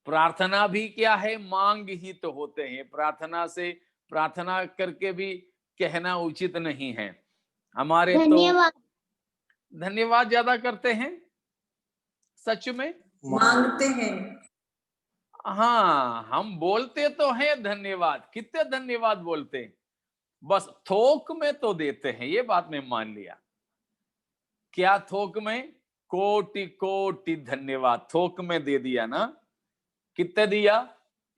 प्रार्थना भी क्या है, मांग ही तो होते हैं। प्रार्थना से, प्रार्थना करके भी कहना उचित नहीं है। हमारे तो धन्यवाद ज्यादा करते हैं, सच में मांगते हैं। हाँ, हम बोलते तो हैं धन्यवाद, कितने धन्यवाद बोलते हैं, बस थोक में तो देते हैं, ये बात मैं मान लिया। क्या थोक में? कोटि कोटि धन्यवाद थोक में दे दिया ना। कितने दिया?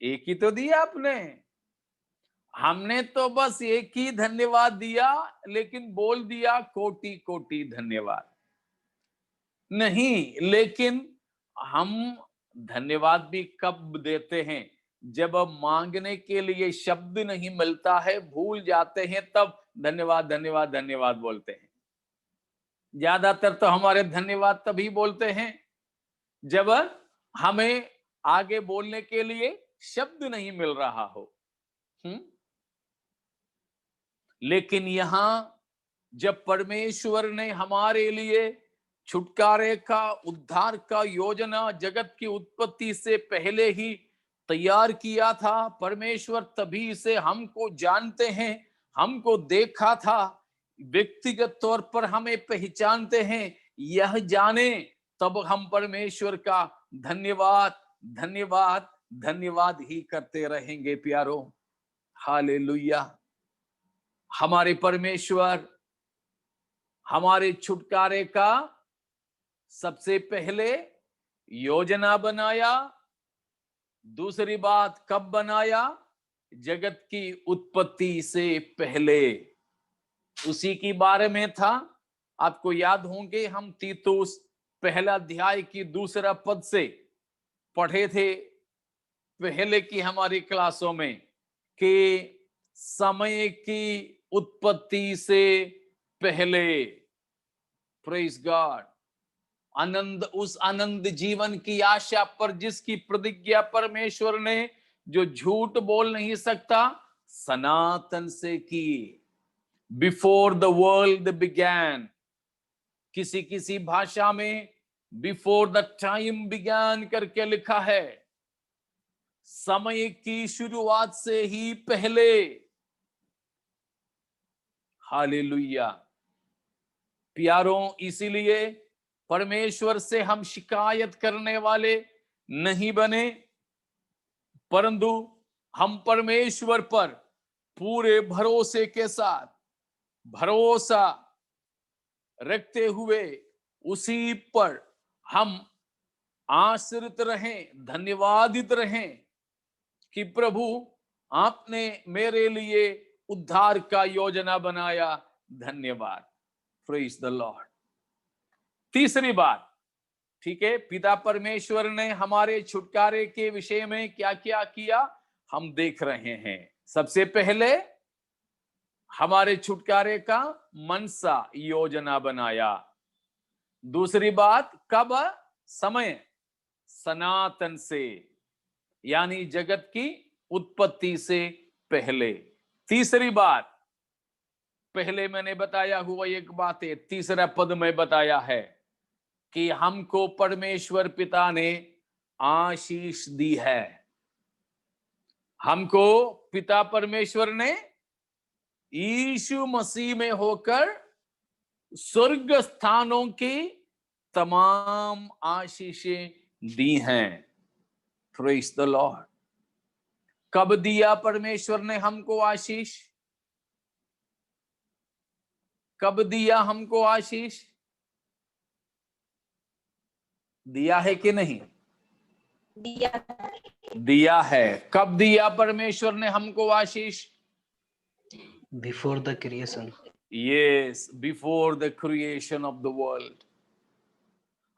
एक ही तो दिया आपने। हमने तो बस एक ही धन्यवाद दिया, लेकिन बोल दिया कोटि कोटि धन्यवाद नहीं। लेकिन हम धन्यवाद भी कब देते हैं? जब मांगने के लिए शब्द नहीं मिलता है, भूल जाते हैं, तब धन्यवाद धन्यवाद धन्यवाद बोलते हैं। ज्यादातर तो हमारे धन्यवाद तभी बोलते हैं जब हमें आगे बोलने के लिए शब्द नहीं मिल रहा हो। लेकिन यहां जब परमेश्वर ने हमारे लिए छुटकारे का, उद्धार का योजना जगत की उत्पत्ति से पहले ही तैयार किया था, परमेश्वर तभी से हमको जानते हैं, हमको देखा था, व्यक्तिगत तौर पर हमें पहचानते हैं। यह जाने तब हम परमेश्वर का धन्यवाद धन्यवाद धन्यवाद ही करते रहेंगे प्यारो। हालेलुया। हमारे परमेश्वर हमारे छुटकारे का सबसे पहले योजना बनाया। दूसरी बात, कब बनाया? जगत की उत्पत्ति से पहले। उसी के बारे में था। आपको याद होंगे, हम तीतुस पहला अध्याय की दूसरा पद से पढ़े थे पहले की हमारी क्लासों में कि समय की उत्पत्ति से पहले, प्रेज गॉड, आनंद, उस आनंद जीवन की आशा पर जिसकी प्रतिज्ञा परमेश्वर ने, जो झूठ बोल नहीं सकता, सनातन से की। बिफोर द वर्ल्ड बिगैन, किसी किसी भाषा में बिफोर द टाइम बिगैन करके लिखा है। समय की शुरुआत से ही पहले। हालेलुया। प्यारों, इसीलिए परमेश्वर से हम शिकायत करने वाले नहीं बने, परंतु हम परमेश्वर पर पूरे भरोसे के साथ भरोसा रखते हुए उसी पर हम आश्रित रहें, धन्यवादित रहें कि प्रभु आपने मेरे लिए उद्धार का योजना बनाया, धन्यवाद। Praise the Lord. तीसरी बात, ठीक है, पिता परमेश्वर ने हमारे छुटकारे के विषय में क्या क्या किया हम देख रहे हैं। सबसे पहले हमारे छुटकारे का मनसा योजना बनाया। दूसरी बात, कब? समय, सनातन से, यानी जगत की उत्पत्ति से पहले। तीसरी बात, पहले मैंने बताया हुआ एक बात है, तीसरा पद में बताया है कि हमको परमेश्वर पिता ने आशीष दी है। हमको पिता परमेश्वर ने यीशु मसीह में होकर स्वर्ग स्थानों की तमाम आशीषें दी हैं। Praise the Lord. कब दिया परमेश्वर ने हमको आशीष? कब दिया हमको आशीष? दिया है कि नहीं? दिया है। कब दिया परमेश्वर ने हमको आशीष? Before the creation. Yes, before the creation of the world.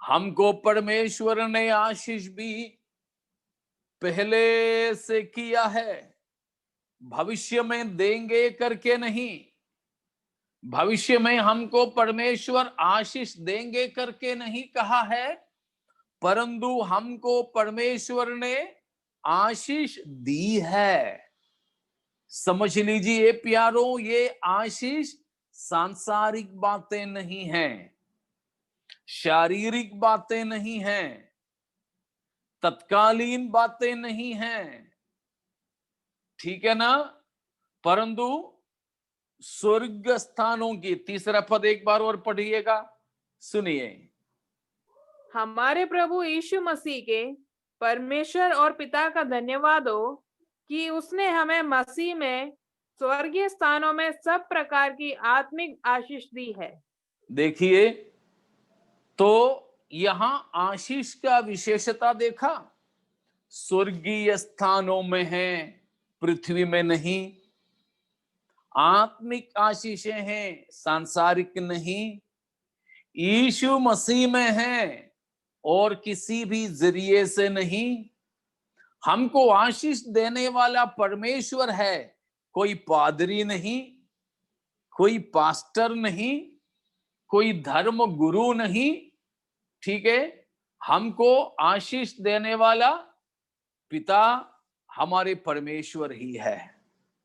हमको परमेश्वर ने आशीष भी पहले से किया है, भविष्य में देंगे करके नहीं। भविष्य में हमको परमेश्वर आशीष देंगे करके नहीं कहा है, परंतु हमको परमेश्वर ने आशीष दी है। समझ लीजिए प्यारों, ये आशीष सांसारिक बातें नहीं हैं, शारीरिक बातें नहीं हैं, तत्कालीन बातें नहीं हैं, ठीक है ना, परंतु स्वर्ग स्थानों की। तीसरा पद एक बार और पढ़िएगा, सुनिए। हमारे प्रभु यीशु मसीह के परमेश्वर और पिता का धन्यवाद हो कि उसने हमें मसीह में स्वर्गीय स्थानों में सब प्रकार की आत्मिक आशीष दी है। देखिए, तो यहां आशीष का विशेषता देखा, स्वर्गीय स्थानों में है, पृथ्वी में नहीं। आत्मिक आशीषें हैं, सांसारिक नहीं। यीशु मसीह में है और किसी भी जरिए से नहीं। हमको आशीष देने वाला परमेश्वर है, कोई पादरी नहीं, कोई पास्टर नहीं, कोई धर्म गुरु नहीं, ठीक है। हमको आशीष देने वाला पिता हमारे परमेश्वर ही है।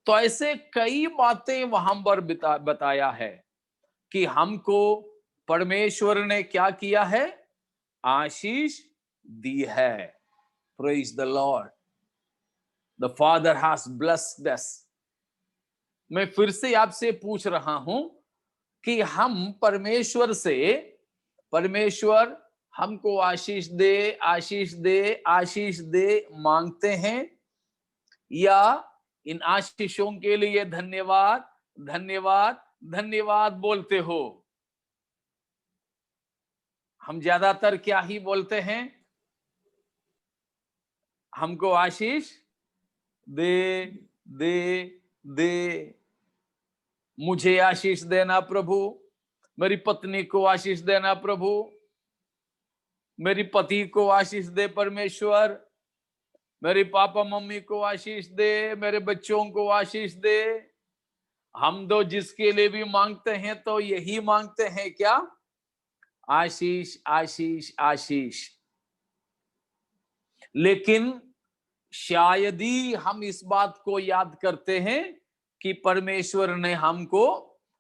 तो ऐसे कई बातें वहां पर बताया है कि हमको परमेश्वर ने क्या किया है, आशीष दी है। Praise the Lord. The father has blessed अस। मैं फिर से आपसे पूछ रहा हूं कि हम परमेश्वर से, परमेश्वर हमको आशीष दे, आशीष दे, आशीष दे मांगते हैं, या इन आशीषों के लिए धन्यवाद धन्यवाद धन्यवाद बोलते हो। हम ज्यादातर क्या ही बोलते हैं, हमको आशीष दे दे दे, मुझे आशीष देना प्रभु, मेरी पत्नी को आशीष देना प्रभु, मेरी पति को आशीष दे परमेश्वर, मेरे पापा मम्मी को आशीष दे, मेरे बच्चों को आशीष दे। हम तो जिसके लिए भी मांगते हैं तो यही मांगते हैं, क्या? आशीष आशीष आशीष। लेकिन शायद ही हम इस बात को याद करते हैं कि परमेश्वर ने हमको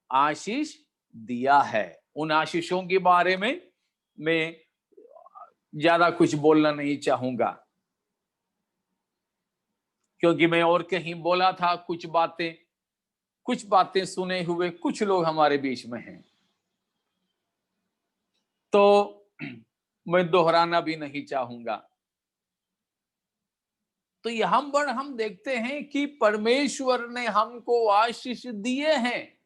आशीष दिया है। उन आशीषों के बारे में मैं ज्यादा कुछ बोलना नहीं चाहूंगा, क्योंकि मैं और कहीं बोला था कुछ बातें सुने हुए कुछ लोग हमारे बीच में हैं, तो मैं दोहराना भी नहीं चाहूंगा। तो यहां पर हम देखते हैं कि परमेश्वर ने हमको आशीष दिए हैं,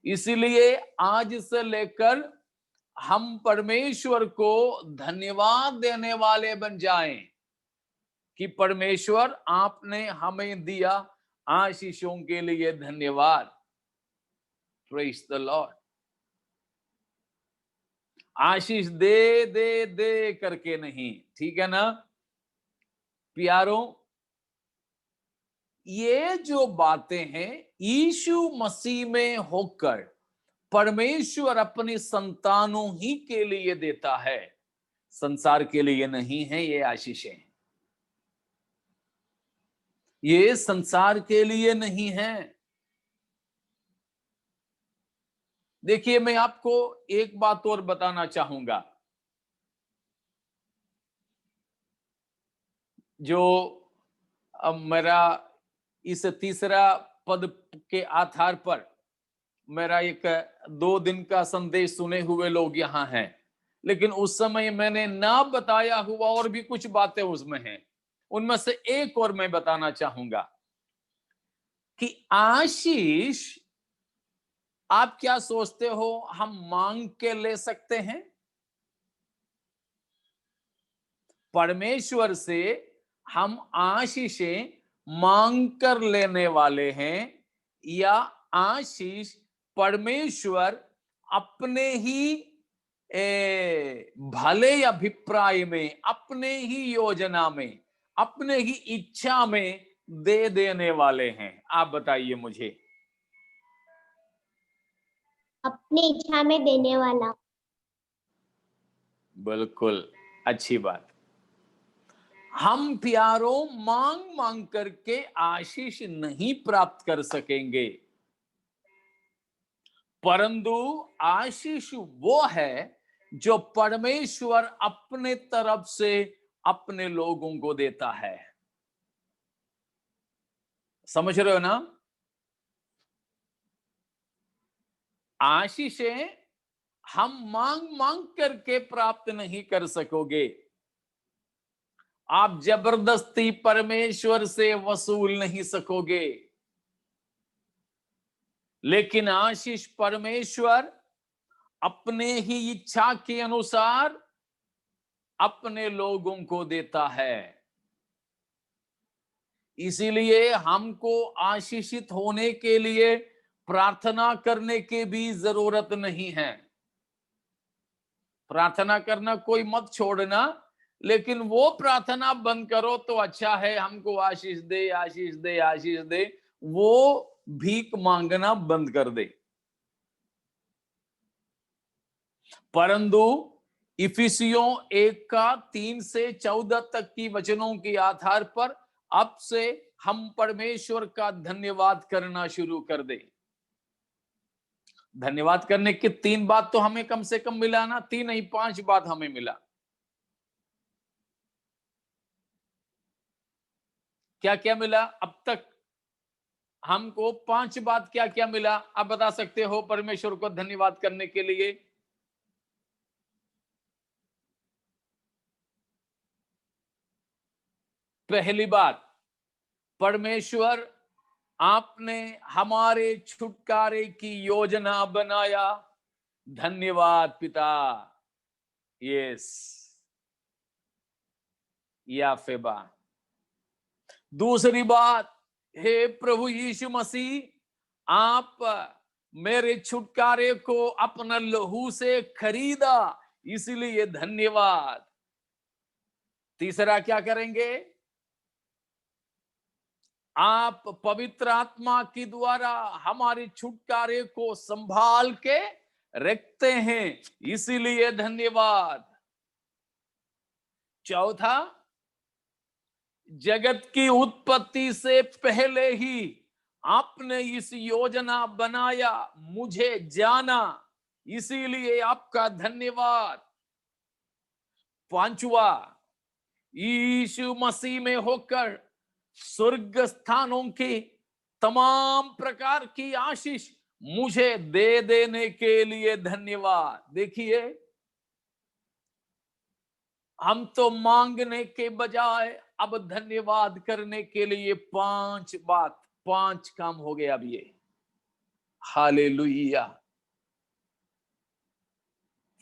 इसलिए आज से लेकर हम परमेश्वर को धन्यवाद देने वाले बन जाएं कि परमेश्वर आपने हमें दिया, आशीषों के लिए धन्यवाद। Praise the Lord. आशीष दे दे दे करके नहीं, ठीक है ना प्यारों? ये जो बातें हैं यीशु मसीह में होकर परमेश्वर अपनी संतानों ही के लिए देता है, संसार के लिए नहीं है। ये आशीषें ये संसार के लिए नहीं है। देखिए, मैं आपको एक बात और बताना चाहूंगा, जो अब मेरा इस तीसरा पद के आधार पर मेरा एक 2 दिन का संदेश सुने हुए लोग यहाँ हैं, लेकिन उस समय मैंने ना बताया हुआ और भी कुछ बातें उसमें हैं। उनमें से एक और मैं बताना चाहूंगा कि आशीष, आप क्या सोचते हो हम मांग के ले सकते हैं? परमेश्वर से हम आशीषें मांग कर लेने वाले हैं, या आशीष परमेश्वर अपने ही भले अभिप्राय में, अपने ही योजना में, अपने ही इच्छा में दे देने वाले हैं? आप बताइए मुझे। अपनी इच्छा में देने वाला। बिल्कुल, अच्छी बात। हम प्यारों मांग मांग करके आशीष नहीं प्राप्त कर सकेंगे, परंतु आशीष वो है जो परमेश्वर अपने तरफ से अपने लोगों को देता है। समझ रहे हो ना? आशीषें हम मांग मांग करके प्राप्त नहीं कर सकोगे। आप जबरदस्ती परमेश्वर से वसूल नहीं सकोगे, लेकिन आशीष परमेश्वर अपने ही इच्छा के अनुसार अपने लोगों को देता है। इसीलिए हमको आशीषित होने के लिए प्रार्थना करने की भी जरूरत नहीं है। प्रार्थना करना कोई मत छोड़ना, लेकिन वो प्रार्थना बंद करो तो अच्छा है, हमको आशीष दे आशीष दे आशीष दे, वो भीख मांगना बंद कर दे। परंतु इफिसियों 1:3 से 14 तक की वचनों के आधार पर अब से हम परमेश्वर का धन्यवाद करना शुरू कर दे। धन्यवाद करने की 3 बात तो हमें कम से कम मिला ना, 3 नहीं 5 बात हमें मिला। क्या क्या मिला अब तक हमको? 5 बात क्या क्या मिला? आप बता सकते हो परमेश्वर को धन्यवाद करने के लिए? पहली बात, परमेश्वर आपने हमारे छुटकारे की योजना बनाया। धन्यवाद पिता। यस याफेबा। दूसरी बात, हे प्रभु यीशु मसीह, आप मेरे छुटकारे को अपना लहू से खरीदा, इसलिए धन्यवाद। तीसरा क्या करेंगे? आप पवित्र आत्मा के द्वारा हमारे छुटकारे को संभाल के रखते हैं, इसीलिए धन्यवाद। चौथा, जगत की उत्पत्ति से पहले ही आपने इस योजना बनाया, मुझे जाना, इसीलिए आपका धन्यवाद। पांचवा, यीशु मसीह में होकर स्वर्ग स्थानों की तमाम प्रकार की आशीष मुझे दे देने के लिए धन्यवाद। देखिए, हम तो मांगने के बजाय अब धन्यवाद करने के लिए पांच काम हो गए अब ये। हालेलुया।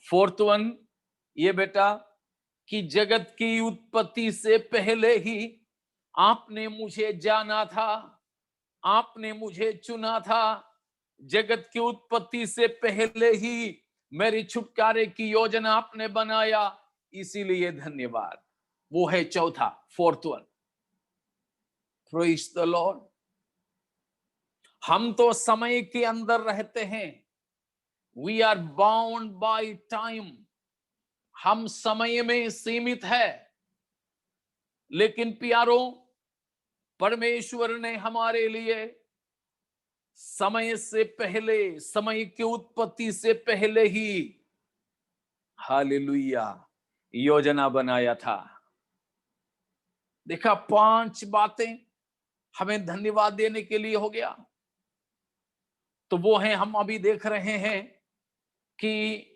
फोर्थ वन ये बेटा कि जगत की उत्पत्ति से पहले ही आपने मुझे जाना था, आपने मुझे चुना था। जगत की उत्पत्ति से पहले ही मेरी छुटकारे की योजना आपने बनाया, इसीलिए धन्यवाद। वो है चौथा, fourth one. Praise the lord. हम तो समय के अंदर रहते हैं। We are bound by time. हम समय में सीमित है, लेकिन प्यारों, परमेश्वर ने हमारे लिए समय से पहले, समय की उत्पत्ति से पहले ही, हालेलुया, योजना बनाया था। देखा, 5 बातें हमें धन्यवाद देने के लिए हो गया। तो वो है, हम अभी देख रहे हैं कि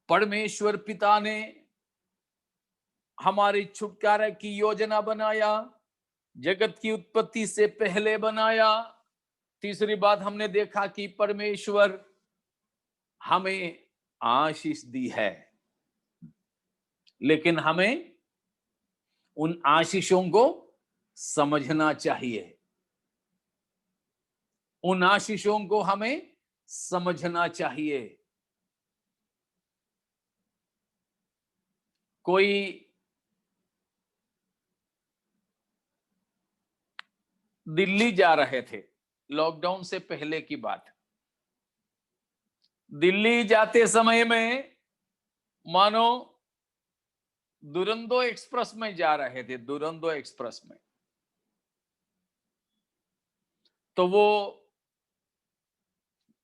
परमेश्वर पिता ने हमारी छुटकारे की योजना बनाया, जगत की उत्पत्ति से पहले बनाया। तीसरी बात हमने देखा कि परमेश्वर हमें आशीष दी है, लेकिन हमें उन आशीषों को समझना चाहिए। उन आशीषों को हमें समझना चाहिए। कोई दिल्ली जा रहे थे, लॉकडाउन से पहले की बात। दिल्ली जाते समय में मानो दुरंतो एक्सप्रेस में जा रहे थे, दुरंतो एक्सप्रेस में। तो वो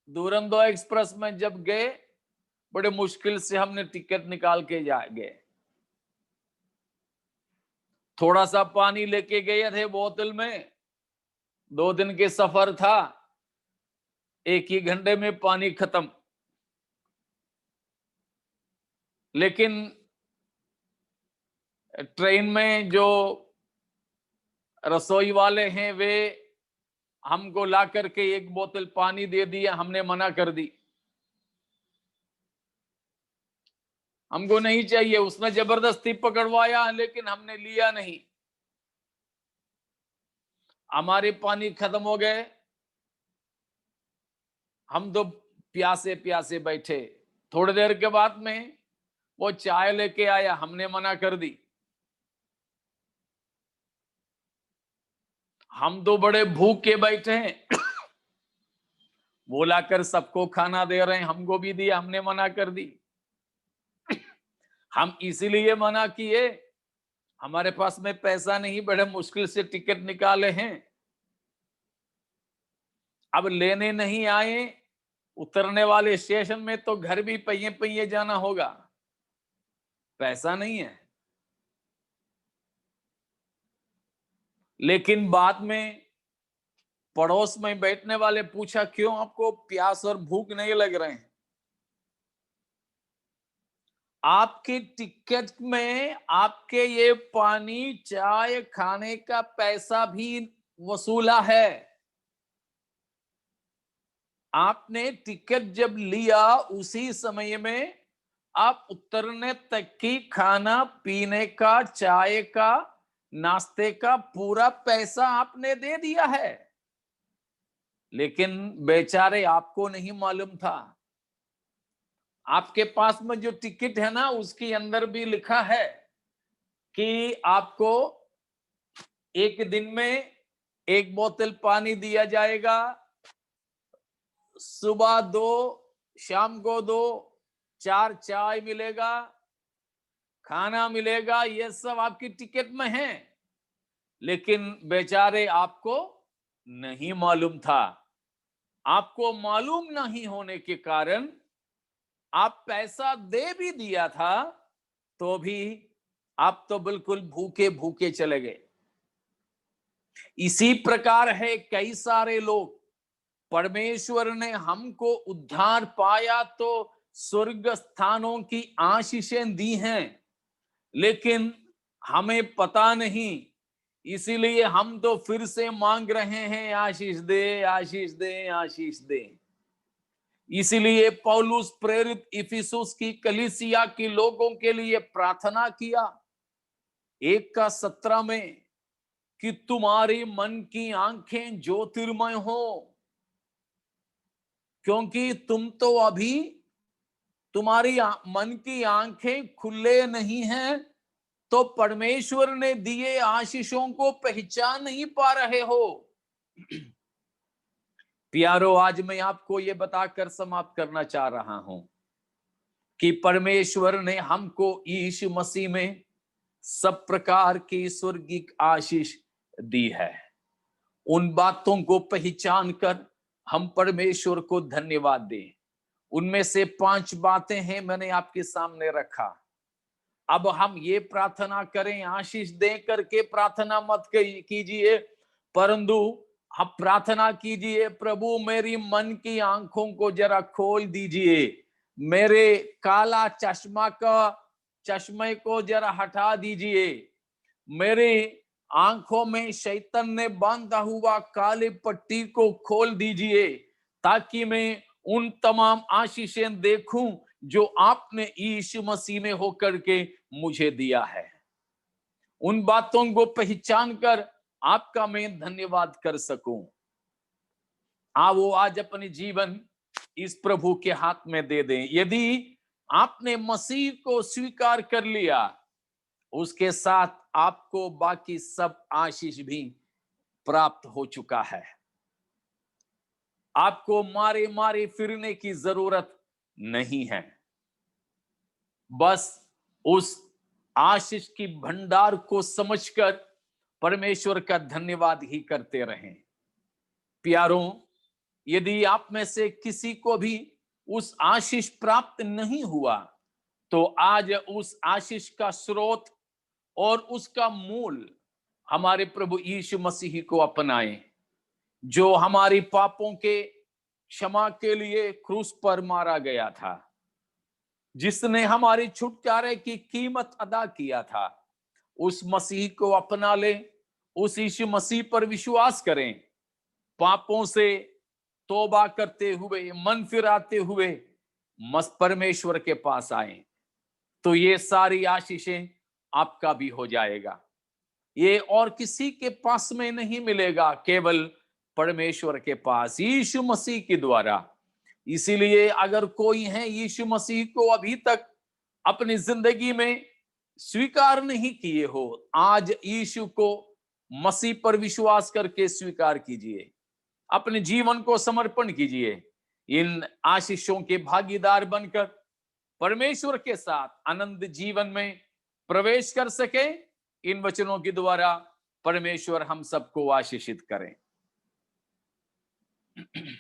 दुरंतो एक्सप्रेस में जब गए, बड़े मुश्किल से हमने टिकट निकाल के गए। थोड़ा सा पानी लेके गए थे बोतल में। 2 दिन के सफर था, 1 ही घंटे में पानी खत्म। लेकिन ट्रेन में जो रसोई वाले हैं, वे हमको ला करके 1 बोतल पानी दे दिया। हमने मना कर दी, हमको नहीं चाहिए। उसने जबरदस्ती पकड़वाया, लेकिन हमने लिया नहीं। हमारे पानी खत्म हो गए, हम तो प्यासे प्यासे बैठे। थोड़ी देर के बाद में वो चाय लेके आया, हमने मना कर दी। हम तो बड़े भूख के बैठे हैं। वो लाकर सबको खाना दे रहे हैं, हमको भी दिया, हमने मना कर दी। हम इसीलिए मना किए, हमारे पास में पैसा नहीं, बड़े मुश्किल से टिकट निकाले हैं। अब लेने नहीं आए, उतरने वाले स्टेशन में तो घर भी पहिए पहिए जाना होगा, पैसा नहीं है। लेकिन बाद में पड़ोस में बैठने वाले पूछा, क्यों आपको प्यास और भूख नहीं लग रहे हैं? आपके टिकट में आपके ये पानी, चाय, खाने का पैसा भी वसूला है। आपने टिकट जब लिया उसी समय में आप उतरने तक की खाना पीने का, चाय का, नाश्ते का पूरा पैसा आपने दे दिया है, लेकिन बेचारे आपको नहीं मालूम था। आपके पास में जो टिकट है ना, उसके अंदर भी लिखा है कि आपको एक दिन में 1 बोतल पानी दिया जाएगा, सुबह 2, शाम को 2, 4 चाय मिलेगा, खाना मिलेगा, ये सब आपकी टिकट में है। लेकिन बेचारे आपको नहीं मालूम था। आपको मालूम नहीं होने के कारण आप पैसा दे भी दिया था, तो भी आप तो बिल्कुल भूखे भूखे चले गए। इसी प्रकार है, कई सारे लोग, परमेश्वर ने हमको उद्धार पाया तो स्वर्ग स्थानों की आशीषें दी हैं, लेकिन हमें पता नहीं, इसीलिए हम तो फिर से मांग रहे हैं, आशीष दे, आशीष दे, आशीष दे। इसलिए पौलुस प्रेरित इफिसुस की कलीसिया के लोगों के लिए प्रार्थना किया 1:17 में कि तुम्हारी मन की आंखें ज्योतिर्मय हो, क्योंकि तुम तो अभी तुम्हारी मन की आंखें खुले नहीं हैं, तो परमेश्वर ने दिए आशीषों को पहचान नहीं पा रहे हो। प्यारो, आज मैं आपको ये बताकर समाप्त करना चाह रहा हूं कि परमेश्वर ने हमको यीशु मसीह में सब प्रकार की स्वर्गीय आशीष दी है। उन बातों को पहचान कर हम परमेश्वर को धन्यवाद दें। उनमें से 5 बातें हैं, मैंने आपके सामने रखा। अब हम ये प्रार्थना करें, आशीष दे करके प्रार्थना मत कीजिए, परंतु आप प्रार्थना कीजिए, प्रभु मेरी मन की आंखों को जरा खोल दीजिए, मेरे काला चश्मे को जरा हटा दीजिए, मेरे आंखों में शैतान ने बांधा हुआ काली पट्टी को खोल दीजिए, ताकि मैं उन तमाम आशीषें देखूं जो आपने यीशु मसीह में होकर के मुझे दिया है। उन बातों को पहचान कर आपका मैं धन्यवाद कर सकूं। आओ आज अपने जीवन इस प्रभु के हाथ में दे दें। यदि आपने मसीह को स्वीकार कर लिया, उसके साथ आपको बाकी सब आशीष भी प्राप्त हो चुका है। आपको मारे मारे फिरने की जरूरत नहीं है। बस उस आशीष की भंडार को समझकर परमेश्वर का धन्यवाद ही करते रहें। प्यारों, यदि आप में से किसी को भी उस आशीष प्राप्त नहीं हुआ, तो आज उस आशीष का स्रोत और उसका मूल हमारे प्रभु यीशु मसीह को अपनाएं, जो हमारी पापों के क्षमा के लिए क्रूस पर मारा गया था, जिसने हमारी छुटकारे की कीमत अदा किया था। उस मसीह को अपना लें, उस यीशु मसीह पर विश्वास करें, पापों से तौबा करते हुए, मन फिराते हुए परमेश्वर के पास आए, तो ये सारी आशीषें आपका भी हो जाएगा। ये और किसी के पास में नहीं मिलेगा, केवल परमेश्वर के पास, यीशु मसीह के द्वारा। इसीलिए अगर कोई है यीशु मसीह को अभी तक अपनी जिंदगी में स्वीकार नहीं किए हो, आज यीशु को मसीह पर विश्वास करके स्वीकार कीजिए, अपने जीवन को समर्पण कीजिए। इन आशीषों के भागीदार बनकर परमेश्वर के साथ आनंद जीवन में प्रवेश कर सके। इन वचनों के द्वारा परमेश्वर हम सबको आशीषित करें।